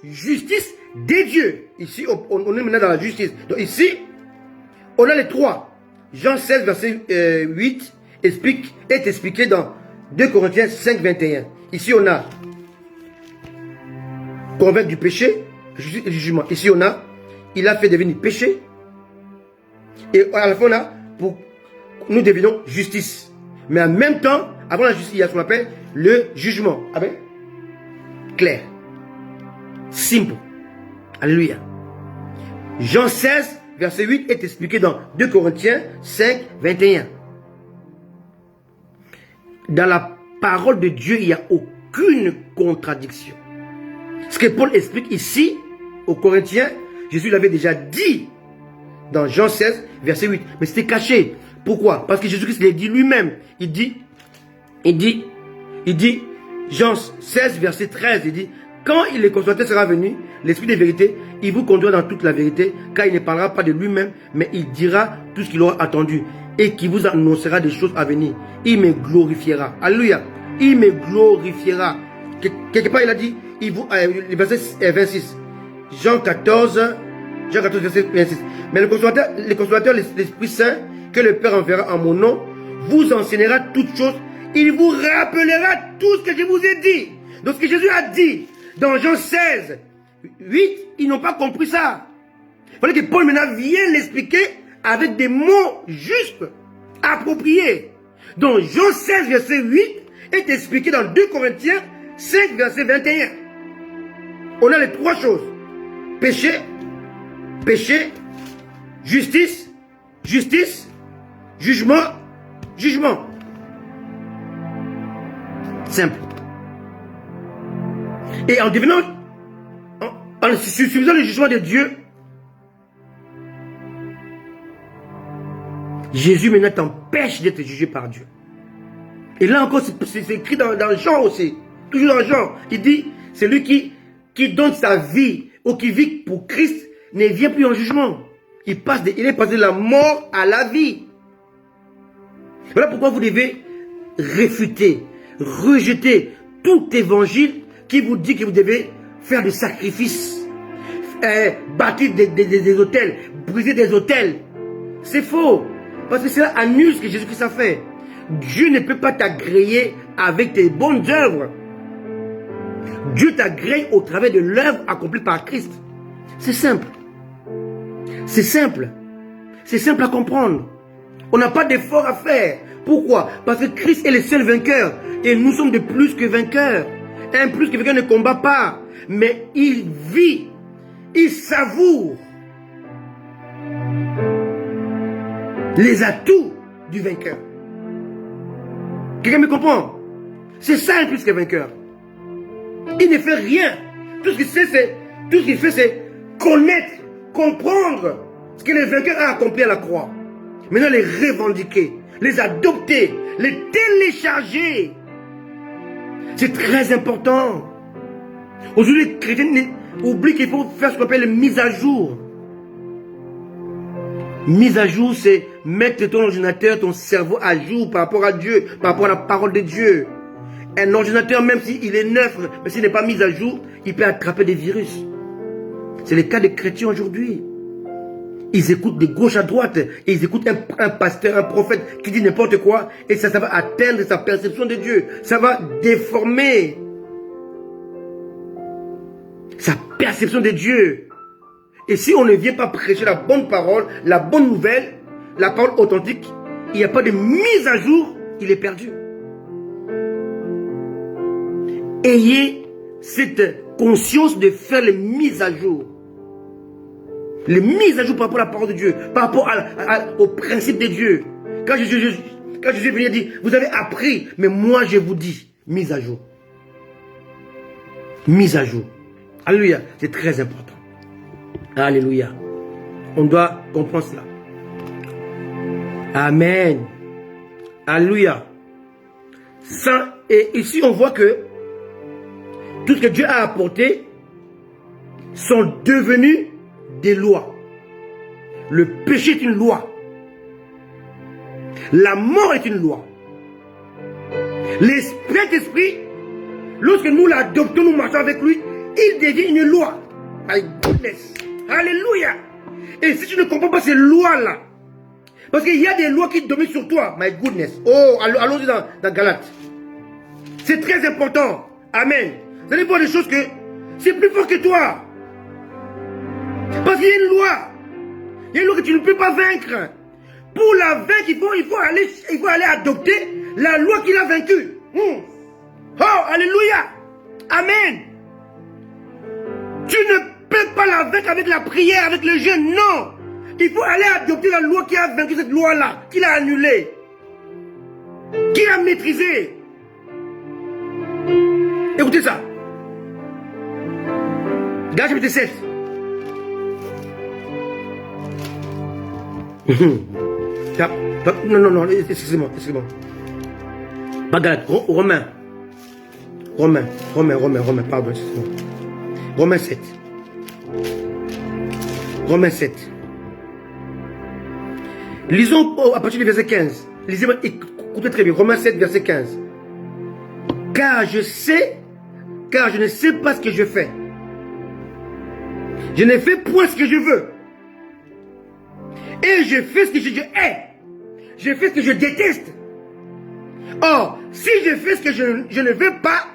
justice des dieux. Ici, on est maintenant dans la justice. Donc ici, on a les trois. Jean 16, verset 8 est expliqué dans 2 Corinthiens 5, 21. Ici, on a convaincre du péché, justice et du jugement. Ici, on a, il a fait devenir péché. Et à la fin, on a, pour nous devenons justice. Mais en même temps, avant la justice, il y a ce qu'on appelle le jugement. Amen. Clair. Simple. Alléluia. Jean 16, verset 8 est expliqué dans 2 Corinthiens 5, 21. Dans la parole de Dieu, il n'y a aucune contradiction. Ce que Paul explique ici, aux Corinthiens, Jésus l'avait déjà dit dans Jean 16, verset 8. Mais c'était caché. Pourquoi? Parce que Jésus-Christ l'a dit lui-même. Il dit, Jean 16, verset 13, il dit, Quand le consolateur sera venu, l'esprit de vérité, il vous conduira dans toute la vérité, car il ne parlera pas de lui-même, mais il dira tout ce qu'il aura attendu et qui vous annoncera des choses à venir. Il me glorifiera. Alléluia. Il me glorifiera. Quelque part, il a dit, le verset 26. Jean 14, verset 26. Mais le consolateur, l'Esprit Saint, que le Père enverra en mon nom, vous enseignera toutes choses. Il vous rappellera tout ce que je vous ai dit. Donc ce que Jésus a dit dans Jean 16, 8, ils n'ont pas compris ça. Il fallait que Paul maintenant vienne l'expliquer avec des mots justes, appropriés. Donc Jean 16, verset 8 est expliqué dans 2 Corinthiens 5, verset 21. On a les 3 choses. Péché, péché, justice, justice, jugement, jugement. Simple. Et en devenant, en suivant le jugement de Dieu, Jésus maintenant t'empêche d'être jugé par Dieu. Et là encore, c'est écrit dans Jean aussi. Toujours dans Jean. Il dit, celui qui donne sa vie ou qui vit pour Christ ne vient plus en jugement. Il est passé de la mort à la vie. Voilà pourquoi vous devez réfuter, rejeter tout évangile qui vous dit que vous devez faire des sacrifices, bâtir des hôtels, briser des hôtels. C'est faux. Parce que cela annule ce que Jésus-Christ a fait. Dieu ne peut pas t'agréer avec tes bonnes œuvres. Dieu t'agrée au travers de l'œuvre accomplie par Christ. C'est simple. C'est simple. C'est simple à comprendre. On n'a pas d'effort à faire. Pourquoi? Parce que Christ est le seul vainqueur. Et nous sommes de plus que vainqueurs. Un plus que vainqueur ne combat pas. Mais il vit. Il savoure les atouts du vainqueur. Quelqu'un me comprend? C'est ça un plus que vainqueur. Il ne fait rien. Tout ce qu'il fait, c'est connaître, comprendre ce que le vainqueur a accompli à la croix. Maintenant, les revendiquer, les adopter, les télécharger. C'est très important. Aujourd'hui, les chrétiens oublient qu'il faut faire ce qu'on appelle une mise à jour. Mise à jour, c'est mettre ton ordinateur, ton cerveau à jour par rapport à Dieu, par rapport à la parole de Dieu. Un ordinateur, même s'il est neuf, mais s'il n'est pas mis à jour, il peut attraper des virus. C'est le cas des chrétiens aujourd'hui. Ils écoutent de gauche à droite, et ils écoutent un pasteur, un prophète qui dit n'importe quoi, et ça va atteindre sa perception de Dieu. Ça va déformer sa perception de Dieu. Et si on ne vient pas prêcher la bonne parole, la bonne nouvelle, la parole authentique, il n'y a pas de mise à jour, il est perdu. Ayez cette conscience de faire les mises à jour. Les mises à jour par rapport à la parole de Dieu, par rapport au principe de Dieu. Quand Jésus est venu, il dit, vous avez appris, mais moi je vous dis, mise à jour. Mise à jour. Alléluia, c'est très important. Alléluia. On doit comprendre cela. Amen. Alléluia. Ça, et ici on voit que tout ce que Dieu a apporté sont devenus des lois. Le péché est une loi. La mort est une loi. L'Esprit, lorsque nous l'adoptons, nous marchons avec lui, il devient une loi. My goodness. Alléluia. Et si tu ne comprends pas ces lois-là, parce qu'il y a des lois qui dominent sur toi, my goodness. Oh, allons-y dans Galates. C'est très important. Amen. Vous allez voir des choses que c'est plus fort que toi. Parce qu'il y a une loi. Il y a une loi que tu ne peux pas vaincre. Pour la vaincre, il faut aller adopter la loi qu'il a vaincue. Oh, alléluia. Amen. Tu ne peux pas la vaincre avec la prière, avec le jeûne. Non. Il faut aller adopter la loi qui a vaincu cette loi-là, qu'il a annulée, qu'il a maîtrisée. Écoutez ça. Galates chapitre 7. Non, excusez-moi. Pas Galates, Romains, pardon, excusez-moi. Romains 7. Romains 7. Lisons à partir du verset 15. Lisez-moi, écoutez très bien. Romains 7, verset 15. Car je ne sais pas ce que je fais. Je ne fais point ce que je veux. Et je fais ce que je hais. Je fais ce que je déteste. Or, si je fais ce que je ne veux pas,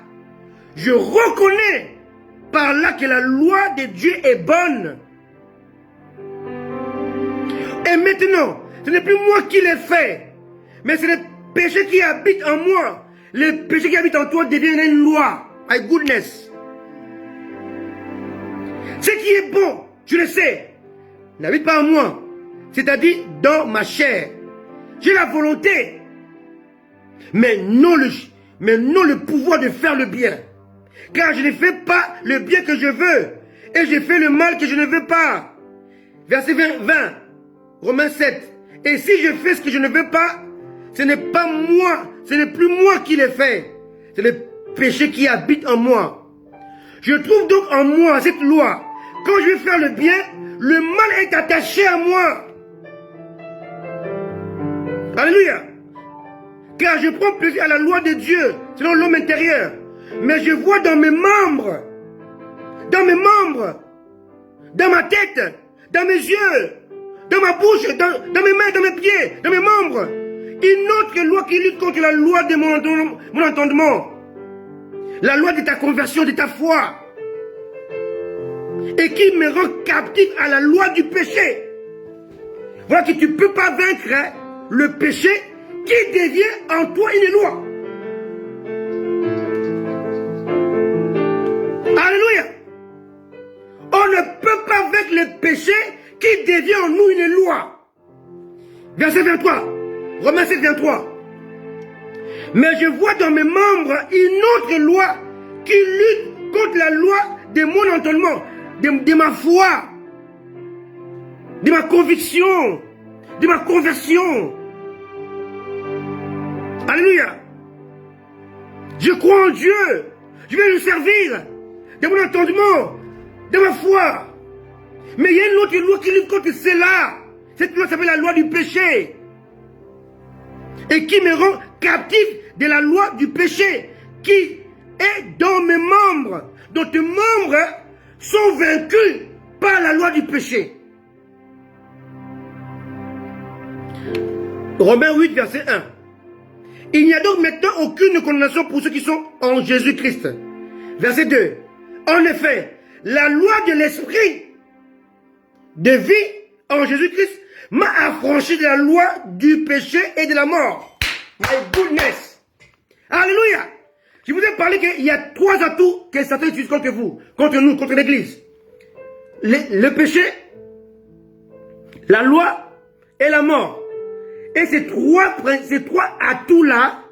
je reconnais par là que la loi de Dieu est bonne. Et maintenant, ce n'est plus moi qui l'ai fait, mais c'est le péché qui habite en moi. Le péché qui habite en toi devient une loi. My goodness. Ce qui est bon, je le sais, n'habite pas en moi. C'est-à-dire dans ma chair. J'ai la volonté, mais non le pouvoir de faire le bien. Car je ne fais pas le bien que je veux, et je fais le mal que je ne veux pas. Verset 20, Romains 7. Et si je fais ce que je ne veux pas, ce n'est pas moi, ce n'est plus moi qui l'ai fait. C'est le péché qui habite en moi. Je trouve donc en moi cette loi. Quand je vais faire le bien, le mal est attaché à moi. Alléluia. Car je prends plaisir à la loi de Dieu, selon l'homme intérieur. Mais je vois dans mes membres, dans ma tête, dans mes yeux, dans ma bouche, dans mes mains, dans mes pieds, dans mes membres, une autre loi qui lutte contre la loi de mon entendement. La loi de ta conversion, de ta foi. Et qui me rend captif à la loi du péché. Voilà que tu ne peux pas vaincre le péché qui devient en toi une loi. Alléluia. On ne peut pas vaincre le péché qui devient en nous une loi. Verset 23. Romains 7, 23. Mais je vois dans mes membres une autre loi qui lutte contre la loi de mon entendement, de ma foi, de ma conviction, de ma conversion. Alléluia. Je crois en Dieu. Je vais le servir de mon entendement, de ma foi. Mais il y a une autre loi qui lutte contre cela. Cette loi s'appelle la loi du péché. Et qui me rend captif de la loi du péché qui est dans mes membres. Donc tes membres sont vaincus par la loi du péché. Romains 8, verset 1. Il n'y a donc maintenant aucune condamnation pour ceux qui sont en Jésus-Christ. Verset 2. En effet, la loi de l'esprit de vie en Jésus-Christ m'a affranchi de la loi du péché et de la mort. My goodness. Alléluia. Je vous ai parlé qu'il y a 3 atouts que Satan utilise contre vous, contre nous, contre l'église. Le péché, la loi et la mort. Et ces trois atouts-là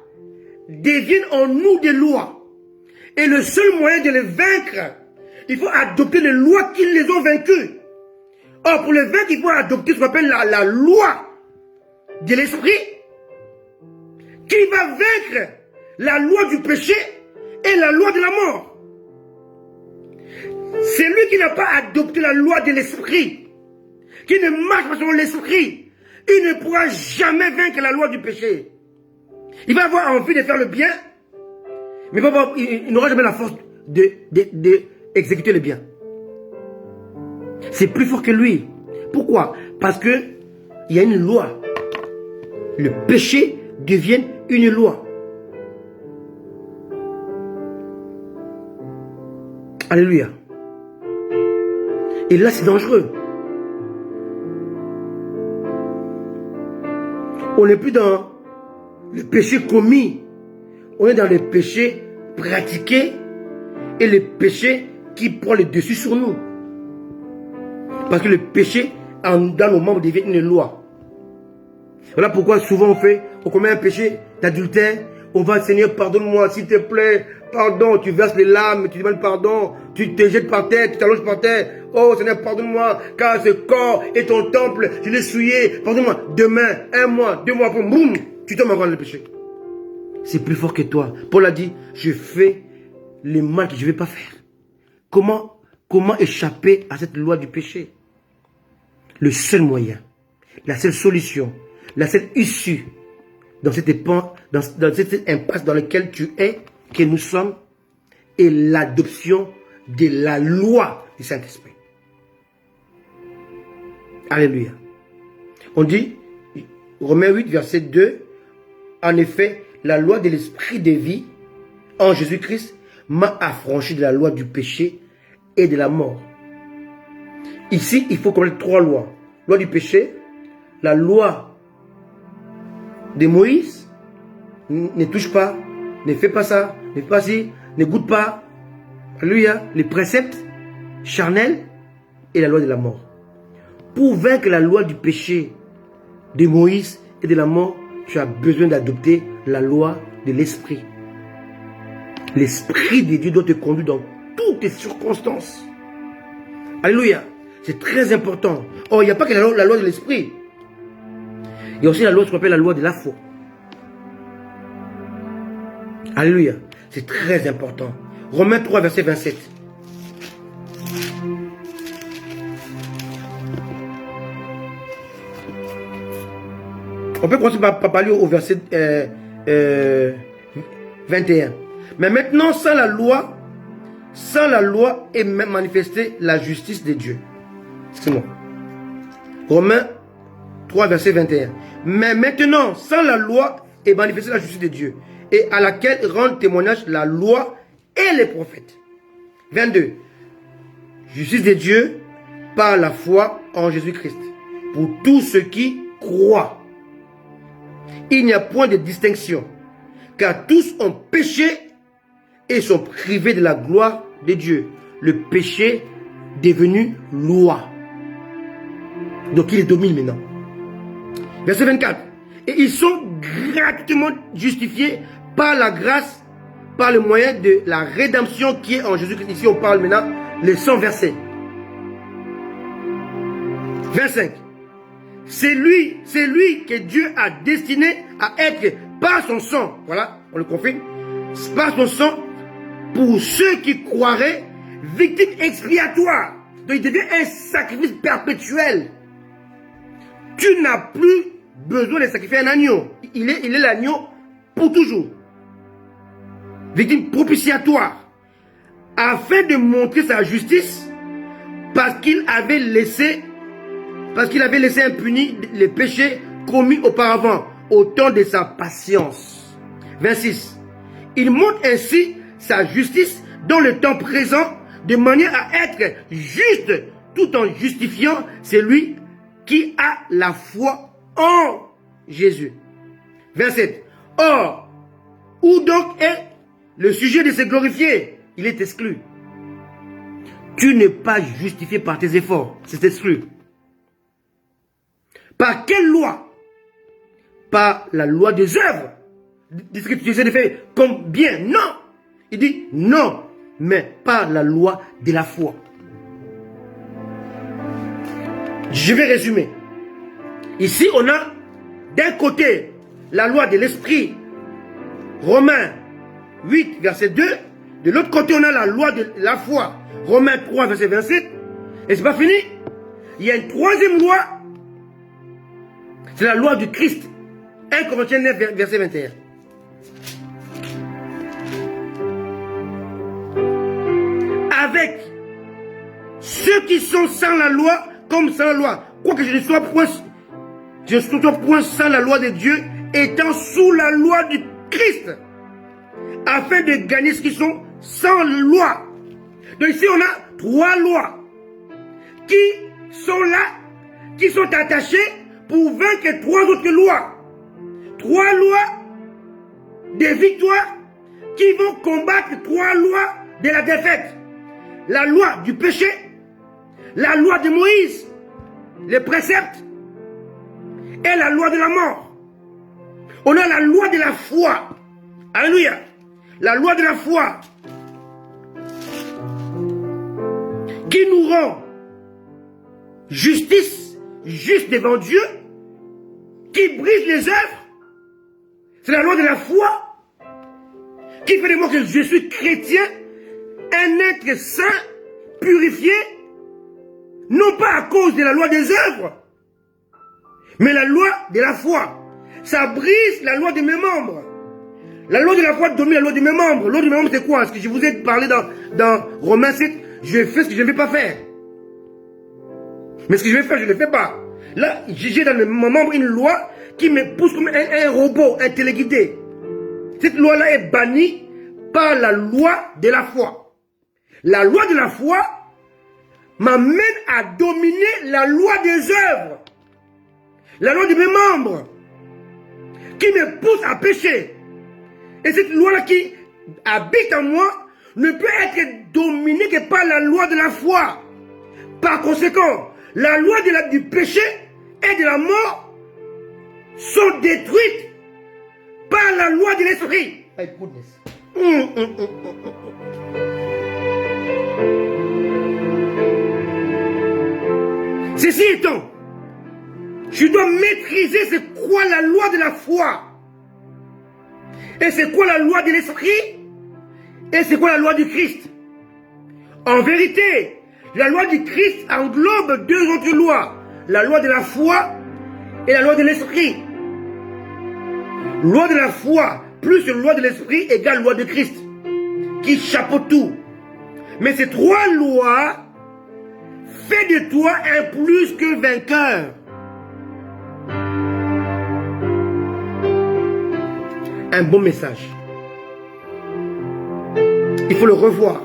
deviennent en nous des lois. Et le seul moyen de les vaincre, il faut adopter les lois qui les ont vaincus. Or, pour les vaincre, il faut adopter ce qu'on appelle la loi de l'esprit, qui va vaincre la loi du péché et la loi de la mort. Celui qui n'a pas adopté la loi de l'esprit, qui ne marche pas selon l'esprit, il ne pourra jamais vaincre la loi du péché. Il va avoir envie de faire le bien, mais il n'aura jamais la force d'exécuter le bien. C'est plus fort que lui. Pourquoi? Parce que il y a une loi. Le péché devient une loi. Alléluia. Et là, c'est dangereux. On n'est plus dans le péché commis. On est dans le péché pratiqué et le péché qui prend le dessus sur nous. Parce que le péché dans nos membres devient une loi. Voilà pourquoi souvent on commet un péché d'adultère. On va, Seigneur, pardonne-moi, s'il te plaît, pardon. Tu verses les larmes, tu demandes pardon, tu te jettes par terre, tu t'allonges par terre. Oh Seigneur, pardonne-moi, car ce corps est ton temple, je l'ai souillé. Pardonne-moi. Demain, 1 mois, 2 mois après, boum, tu tombes encore dans le péché. C'est plus fort que toi. Paul a dit, je fais le mal que je ne vais pas faire. Comment comment échapper à cette loi du péché. Le seul moyen, la seule solution, la seule issue dans cette impasse dans laquelle tu es, que nous sommes, est l'adoption de la loi du Saint-Esprit. Alléluia. On dit, Romains 8, verset 2, en effet, la loi de l'esprit de vie en Jésus-Christ m'a affranchi de la loi du péché et de la mort. Ici, il faut connaître 3 lois. Loi du péché, la loi de Moïse, ne touche pas, ne fais pas ça, ne fais pas ci, ne goûte pas. Alléluia. Les préceptes charnels et la loi de la mort. Pour vaincre la loi du péché de Moïse et de la mort, tu as besoin d'adopter la loi de l'esprit. L'esprit de Dieu doit te conduire dans toutes les circonstances. Alléluia. C'est très important. Oh, il n'y a pas que la loi de l'esprit. Il y a aussi la loi qu'on appelle la loi de la foi. Alléluia. C'est très important. Romains 3, verset 27. On peut commencer par parler au verset 21. Mais maintenant, sans la loi est manifestée la justice de Dieu. Excusez-moi. Romains 3, verset 21. Mais maintenant, sans la loi est manifestée la justice de Dieu, et à laquelle rendent témoignage la loi et les prophètes. 22. Justice de Dieu par la foi en Jésus-Christ, pour tous ceux qui croient. Il n'y a point de distinction, car tous ont péché et sont privés de la gloire de Dieu. Le péché devenu loi. Donc il domine maintenant. Verset 24. Et ils sont gratuitement justifiés par la grâce, par le moyen de la rédemption qui est en Jésus-Christ. Ici on parle maintenant les 100 versets. 25. C'est lui que Dieu a destiné à être par son sang. Voilà, on le confirme. Par son sang, pour ceux qui croiraient, victime expiatoire. Donc il devient un sacrifice perpétuel. Tu n'as plus besoin de sacrifier un agneau. Il est l'agneau pour toujours. Victime propitiatoire. Afin de montrer sa justice, parce qu'il avait laissé impunis les péchés commis auparavant, au temps de sa patience. 26. Il montre ainsi sa justice dans le temps présent, de manière à être juste, tout en justifiant celui qui a la foi en Jésus. 27. Or, où donc est le sujet de se glorifier? Il est exclu. Tu n'es pas justifié par tes efforts, c'est exclu. Par quelle loi? Par la loi des œuvres. Dis ce que tu essaies de faire comme bien. Non. Il dit non, mais par la loi de la foi. Je vais résumer. Ici, on a d'un côté la loi de l'esprit, Romains 8, verset 2. De l'autre côté, on a la loi de la foi, Romains 3, verset 27. Et c'est pas fini. Il y a une troisième loi. C'est la loi du Christ. 1 Corinthiens 9, verset 21. Avec ceux qui sont sans la loi comme sans la loi. Quoique je ne sois point sans la loi de Dieu, étant sous la loi du Christ, afin de gagner ceux qui sont sans loi. Donc ici on a 3 lois qui sont là, qui sont attachées pour vaincre 3 autres lois. 3 lois de victoire qui vont combattre 3 lois de la défaite. La loi du péché, la loi de Moïse, les préceptes et la loi de la mort. On a la loi de la foi. Alléluia. La loi de la foi qui nous rend justice, juste devant Dieu, qui brise les œuvres. C'est la loi de la foi qui fait de moi que je suis chrétien, un être saint purifié, non pas à cause de la loi des œuvres, mais la loi de la foi. Ça brise la loi de mes membres. La loi de la foi domine la loi de mes membres. La loi de mes membres, c'est quoi? Ce que je vous ai parlé dans Romains 7, je fais ce que je ne vais pas faire. Mais ce que je vais faire, je ne le fais pas. Là, j'ai dans mes membres une loi qui me pousse comme un robot, un téléguidé. Cette loi-là est bannie par la loi de la foi. La loi de la foi m'amène à dominer la loi des œuvres. La loi de mes membres. Qui me pousse à pécher. Et cette loi-là qui habite en moi ne peut être dominée que par la loi de la foi. Par conséquent, la loi du péché et de la mort sont détruites par la loi de l'esprit. My goodness. Ceci étant, je dois maîtriser c'est quoi la loi de la foi. Et c'est quoi la loi de l'esprit? Et c'est quoi la loi du Christ? En vérité, la loi du Christ englobe deux autres lois. La loi de la foi et la loi de l'esprit. Loi de la foi plus loi de l'esprit égale loi de Christ. Qui chapeaute tout. Mais ces trois lois font de toi un plus que vainqueur. Un bon message. Il faut le revoir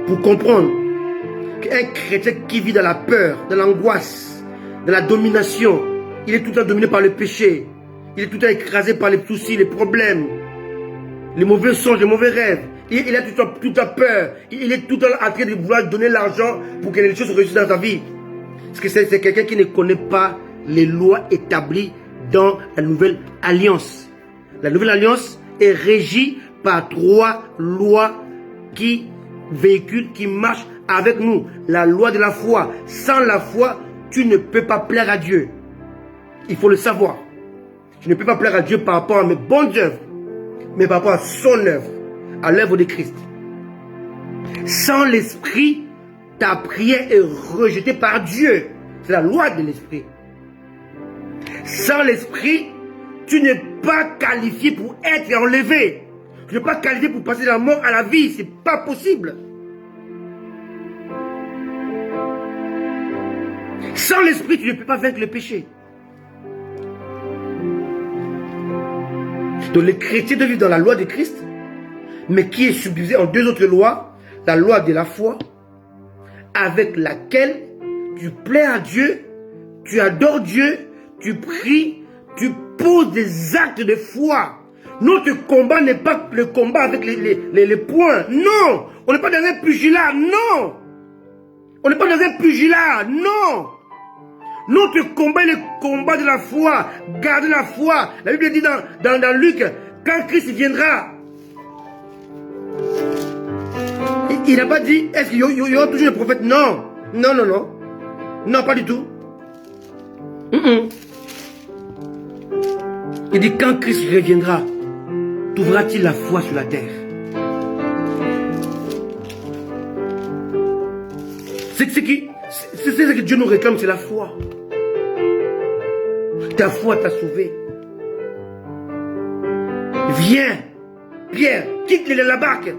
pour comprendre qu'un chrétien qui vit dans la peur, dans l'angoisse, dans la domination, il est tout le temps dominé par le péché. Il est tout le temps écrasé par les soucis, les problèmes, les mauvais songes, les mauvais rêves. Il a tout le temps peur. Il est tout le temps en train de vouloir donner l'argent pour que les choses se réussissent dans sa vie. Parce que c'est quelqu'un qui ne connaît pas les lois établies dans la nouvelle alliance. La nouvelle alliance est régie par trois lois qui véhiculent, qui marchent avec nous. La loi de la foi. Sans la foi, tu ne peux pas plaire à Dieu. Il faut le savoir. Je ne peux pas plaire à Dieu par rapport à mes bonnes œuvres, mais par rapport à son œuvre, à l'œuvre de Christ. Sans l'esprit, ta prière est rejetée par Dieu. C'est la loi de l'esprit. Sans l'esprit, tu n'es pas qualifié pour être enlevé. Tu n'es pas qualifié pour passer de la mort à la vie. Ce n'est pas possible. Sans l'esprit, tu ne peux pas vaincre le péché. Donc les chrétiens doivent vivre dans la loi de Christ, mais qui est subdivisée en deux autres lois. La loi de la foi, avec laquelle tu plais à Dieu, tu adores Dieu, tu pries, tu poses des actes de foi. Notre combat n'est pas le combat avec les poings. Non. On n'est pas dans un pugilat. Non. On n'est pas dans un pugilat. Non. Notre combat est le combat de la foi. Gardez la foi. La Bible dit dans Luc, quand Christ viendra, il n'a pas dit, est-ce qu'il y aura toujours des prophètes? Non. Non, non, non. Non, pas du tout. Il dit, quand Christ reviendra, trouvera-t-il la foi sur la terre? C'est ce que Dieu nous réclame, c'est la foi. Ta foi t'a sauvé. Viens, Pierre, quitte la barque.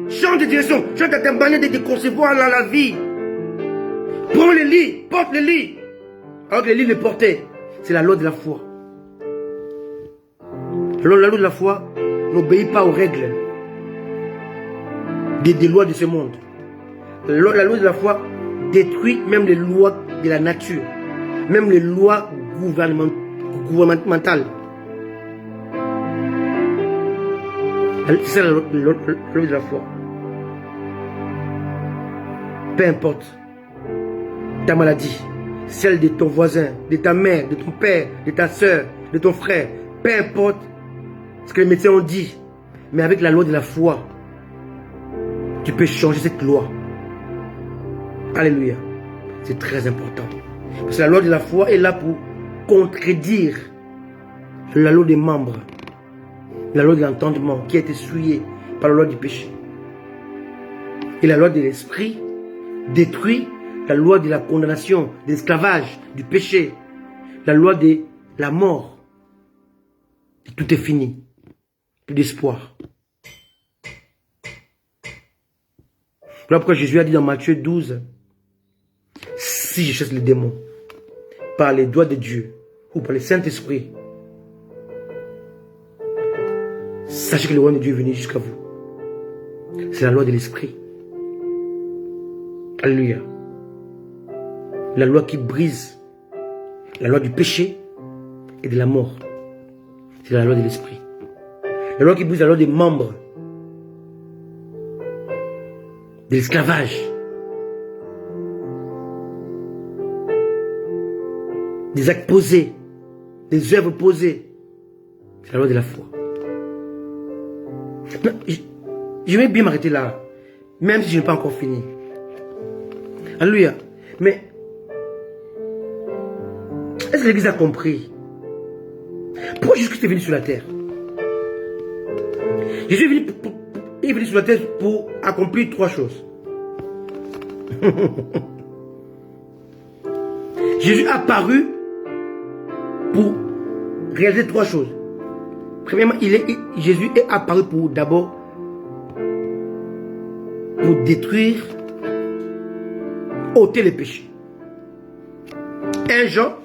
Change de direction, change ta manière de te concevoir dans la vie. Prends le lit, porte le lit. Alors que le lit le portait. C'est la loi de la foi. Alors la loi de la foi n'obéit pas aux règles des lois de ce monde. La loi de la foi détruit même les lois de la nature, même les lois gouvernementales. C'est la loi de la foi. Peu importe ta maladie, celle de ton voisin, de ta mère, de ton père, de ta soeur, de ton frère, peu importe ce que les médecins ont dit, mais avec la loi de la foi, tu peux changer cette loi. Alléluia. C'est très important. Parce que la loi de la foi est là pour contredire la loi des membres, la loi de l'entendement qui a été souillée par la loi du péché. Et la loi de l'esprit détruit la loi de la condamnation, de l'esclavage, du péché, la loi de la mort. Et tout est fini. Plus d'espoir. Voilà pourquoi Jésus a dit dans Matthieu 12, si je chasse les démons par les doigts de Dieu ou par le Saint-Esprit, sachez que le royaume de Dieu est venu jusqu'à vous. C'est la loi de l'Esprit. Alléluia. La loi qui brise la loi du péché et de la mort. C'est la loi de l'Esprit. La loi qui brise la loi des membres, de l'esclavage, des actes posés, des œuvres posées. C'est la loi de la foi. Je vais bien m'arrêter là, même si je n'ai pas encore fini. Alléluia. Mais est-ce que l'Église a compris pourquoi Jésus-Christ est venu sur la terre? Jésus est venu sur la terre pour accomplir 3 choses. Jésus est apparu pour réaliser 3 choses. Premièrement, Jésus est apparu pour d'abord pour détruire, ôter les péchés. 1 Jean,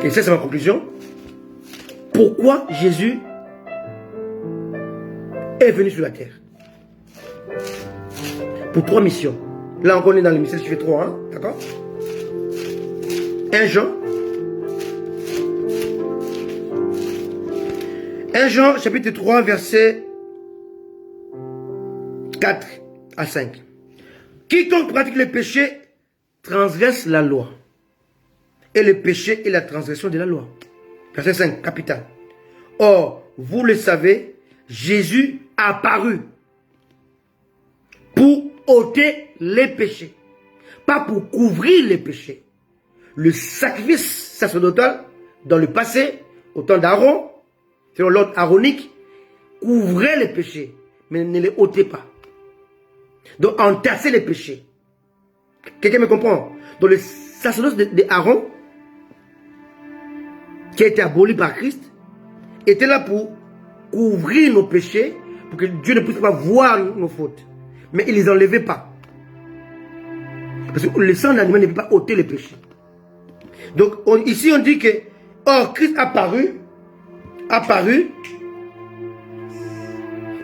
et ça c'est ma conclusion. Pourquoi Jésus est venu sur la terre? Pour 3 missions. Là encore on est dans le message qui fait 3, hein? D'accord? 1 Jean chapitre 3 verset 4 à 5. Quiconque pratique le péché transgresse la loi. Et le péché est la transgression de la loi. Verset 5, capital. Or, vous le savez, Jésus a apparu pour ôter les péchés, pas pour couvrir les péchés. Le sacrifice sacerdotal dans le passé, au temps d'Aaron, selon l'ordre aaronique, couvrait les péchés, mais ne les ôtait pas. Donc, entassait les péchés. Quelqu'un me comprend? Donc, le sacerdoce d'Aaron, qui a été aboli par Christ, était là pour couvrir nos péchés, pour que Dieu ne puisse pas voir nos fautes. Mais il ne les enlevait pas. Parce que le sang d'animal ne peut pas ôter les péchés. Donc ici on dit que, or Christ apparu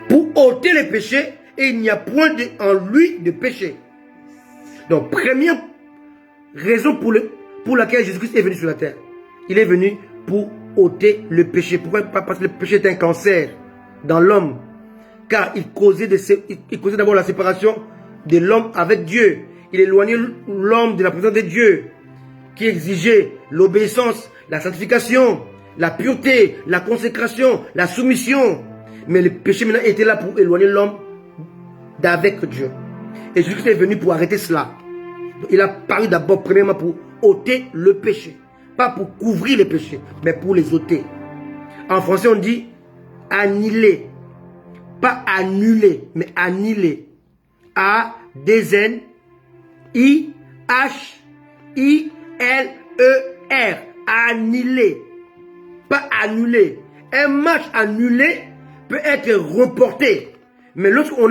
pour ôter les péchés, et il n'y a point en lui de péché. Donc première raison pour laquelle Jésus-Christ est venu sur la terre. Il est venu pour ôter le péché. Pourquoi? Parce que le péché est un cancer dans l'homme. Car il causait d'abord la séparation de l'homme avec Dieu. Il éloignait l'homme de la présence de Dieu, qui exigeait l'obéissance, la sanctification, la pureté, la consécration, la soumission. Mais le péché maintenant était là pour éloigner l'homme d'avec Dieu. Et Jésus-Christ est venu pour arrêter cela. Il a paru d'abord premièrement pour ôter le péché. Pas pour couvrir les péchés, mais pour les ôter. En français, on dit annihiler. Pas annuler, mais annihiler. A-D-N-I-H-I-L-E-R. Annihiler. Pas annuler. Un match annulé peut être reporté. Mais lorsqu'on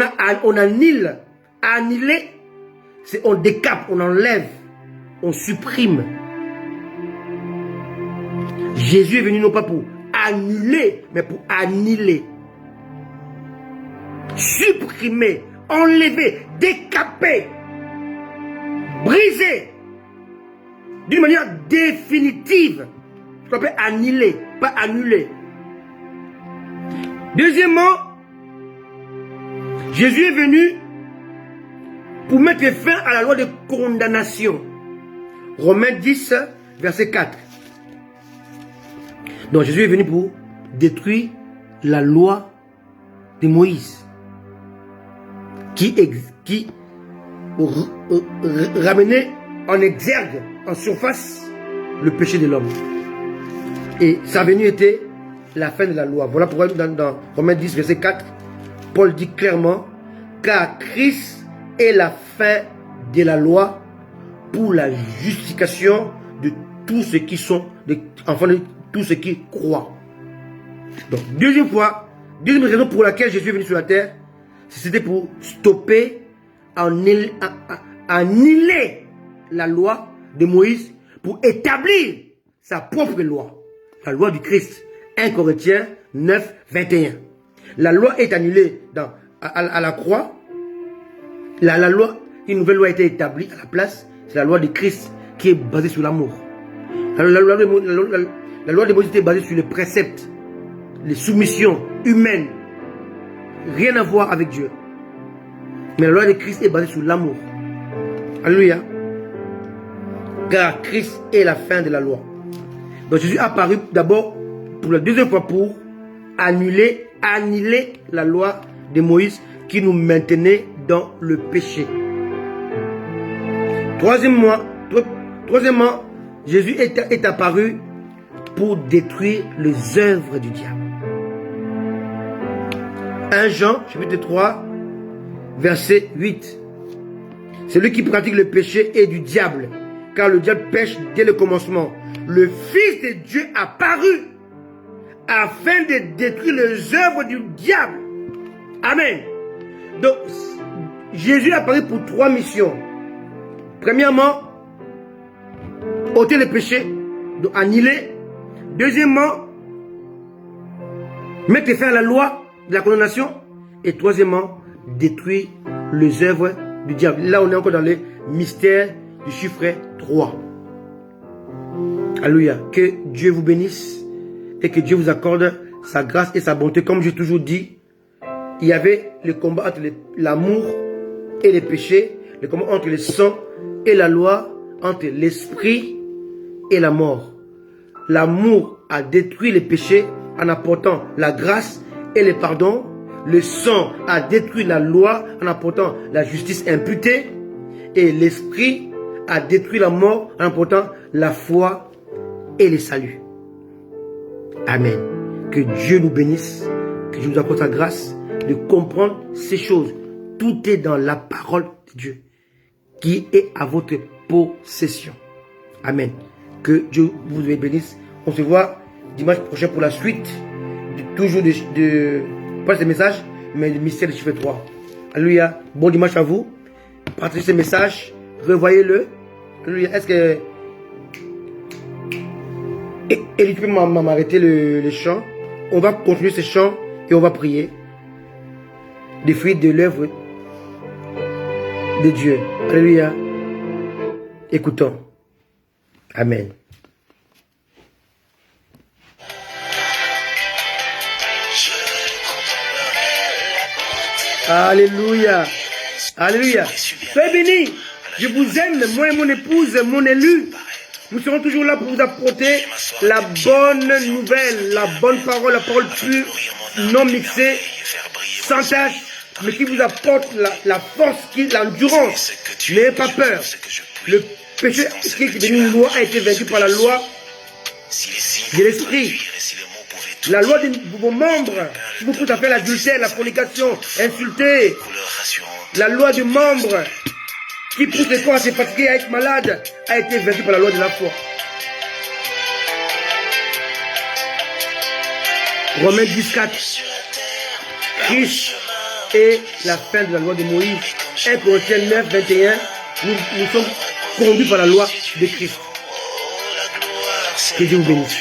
annule, annihiler, c'est on décape, on enlève, on supprime. Jésus est venu non pas pour annuler, mais pour annihiler. Supprimer, enlever, décaper, briser, d'une manière définitive. Ce qu'on appelle annihiler, pas annuler. Deuxièmement, Jésus est venu pour mettre fin à la loi de condamnation. Romains 10, verset 4. Donc Jésus est venu pour détruire la loi de Moïse, qui ramenait en exergue, en surface, le péché de l'homme. Et sa venue était la fin de la loi. Voilà pourquoi dans Romains 10, verset 4, Paul dit clairement, Car Christ est la fin de la loi pour la justification de tous ceux qui sont, enfin de tous ceux qui croient. Donc, deuxième raison pour laquelle Jésus est venu sur la terre, c'était pour stopper, annihiler la loi de Moïse pour établir sa propre loi, la loi du Christ. 1 Corinthiens 9, 21. La loi est annulée à la croix. La loi, une nouvelle loi a été établie à la place. C'est la loi de Christ qui est basée sur l'amour. La loi de Moïse était basée sur les préceptes, les soumissions humaines. Rien à voir avec Dieu. Mais la loi de Christ est basée sur l'amour. Alléluia. Car Christ est la fin de la loi. Donc Jésus est apparu d'abord pour la deuxième fois pour annihiler la loi de Moïse qui nous maintenait dans le péché. Troisièmement, Jésus est apparu pour détruire les œuvres du diable. 1 Jean, chapitre 3, verset 8. Celui qui pratique le péché est du diable, car le diable pêche dès le commencement. Le Fils de Dieu apparu afin de détruire les œuvres du diable. Amen. Donc, Jésus est apparu pour 3 missions. Premièrement, ôter le péché, donc annihiler. Deuxièmement, mettre fin à la loi de la condamnation. Et troisièmement, détruire les œuvres du diable. Là, on est encore dans les mystères du chiffre 3. Alléluia. Que Dieu vous bénisse et que Dieu vous accorde sa grâce et sa bonté. Comme j'ai toujours dit, il y avait le combat entre l'amour et les péchés, le combat entre le sang et la loi, entre l'esprit et la mort. L'amour a détruit les péchés en apportant la grâce et le pardon. Le sang a détruit la loi en apportant la justice imputée. Et l'esprit a détruit la mort en apportant la foi et le salut. Amen. Que Dieu nous bénisse, que Dieu nous accorde sa grâce de comprendre ces choses. Tout est dans la parole de Dieu qui est à votre possession. Amen. Que Dieu vous bénisse. On se voit dimanche prochain pour la suite toujours pas ces messages, mais le mystère du chiffre 3. Alléluia. Bon dimanche à vous. Partagez ces messages. Revoyez-le. Alléluia. Est-ce que et tu peux m'arrêter le chant. On va continuer ce chant et on va prier des fruits de l'œuvre de Dieu. Alléluia. Écoutons. Amen. Alléluia. Alléluia. Soyez bénis. Je vous aime, moi et mon épouse, mon élu. Nous serons toujours là pour vous apporter la bonne nouvelle, la bonne parole, la parole pure, non mixée, sans tâche, mais qui vous apporte la force, l'endurance. N'ayez pas peur. Le péché qui est devenu une loi a été vaincu par la loi de l'esprit. La loi de vos membres qui vous pousse à faire l'adultère, la fornication, insulter. La loi du membre qui pousse les corps à se fatiguer, à être malade, a été vaincue par la loi de la foi. Romains 10:4. Christ est la fin de la loi de Moïse. 1 Corinthiens 9, 21. Nous sommes conduits par la loi de Christ. Que Dieu vous bénisse.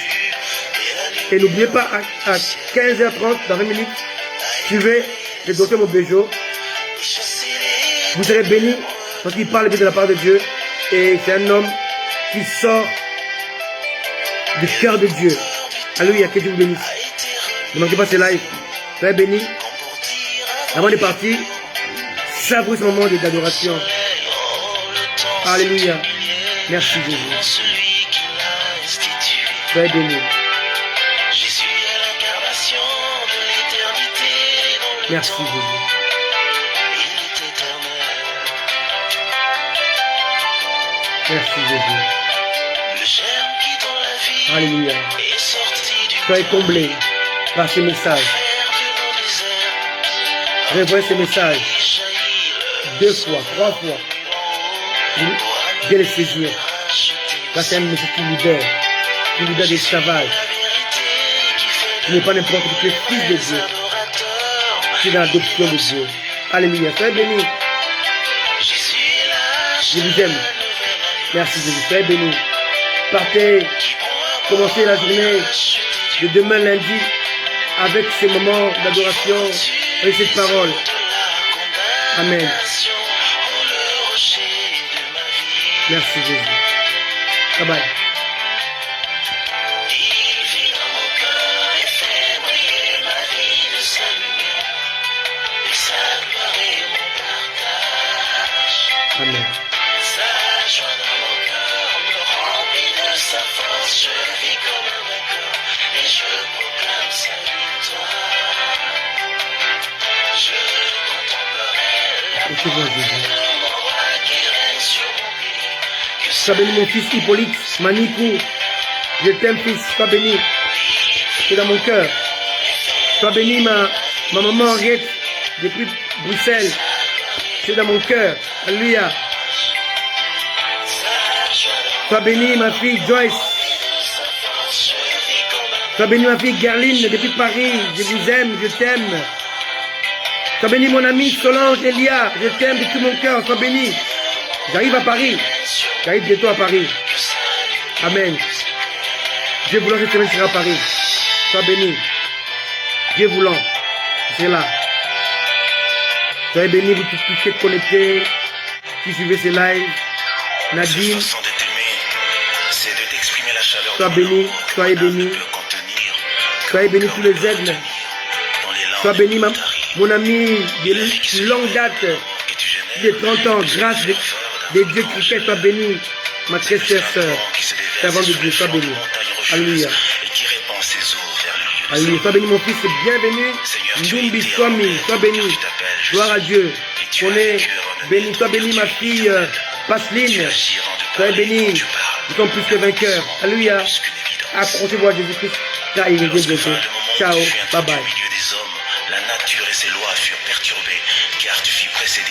Et n'oubliez pas, à 15h30, dans 20 minutes, suivez le docteur Mobejo. Vous serez bénis parce qu'il parle bien de la part de Dieu. Et c'est un homme qui sort du cœur de Dieu. Alléluia, que Dieu vous bénisse. Ne manquez pas ces lives. Soyez bénis. Avant de partir, savourez ce moment d'adoration. Alléluia. Merci Jésus. Soyez bénis. Merci Jésus. Merci Jésus. Alléluia. Soyez comblés par ces messages. Revoyez ces messages. 2 fois, 3 fois. Viens les saisir. Là, c'est un monsieur qui libère de l'esclavage. Tu n'es pas n'importe qui, tu es fils de Dieu. Tu es dans l'adoption de Dieu. Alléluia. Soyez bénis. Je vous aime. Merci Jésus. Soyez bénis. Partez. Commencez la journée de demain lundi avec ces moments d'adoration, avec cette parole. Amen. Merci Jésus. Bye bye. Amen. Sois béni mon fils Hippolyte, Manikou. Je t'aime fils, sois béni. C'est dans mon cœur. Sois béni ma maman Henriette depuis Bruxelles. C'est dans mon cœur. Alléluia. Sois béni ma fille Joyce. Sois béni ma fille Gerline depuis Paris. Je vous aime, je t'aime. Sois béni mon ami Solange Elia. Je t'aime de tout mon cœur. Sois béni. J'arrive à Paris. J'arrive bientôt à Paris. Amen. Dieu voulant, cette semaine sera à Paris. Sois béni. Dieu voulant. C'est là. Soyez bénis, vous tous qui êtes connectés, qui suivez ces lives. Nadine. Sois béni. Soyez bénis. Soyez bénis tous les aigles. Sois béni, mon ami de longue date, de 30 ans, grâce de Dieu qui fait, sois béni, ma très chère sœur, servante de Dieu, sois béni. Alléluia. Alléluia. Sois béni, mon fils, bienvenue. Ndumbi, sois béni. Gloire à Dieu. On est béni, sois béni, ma fille, Passeline. Soyez béni. Nous sommes plus que vainqueurs. Alléluia. Accrochez-vous à Jésus-Christ, car il revient bientôt. Ciao. Bye bye.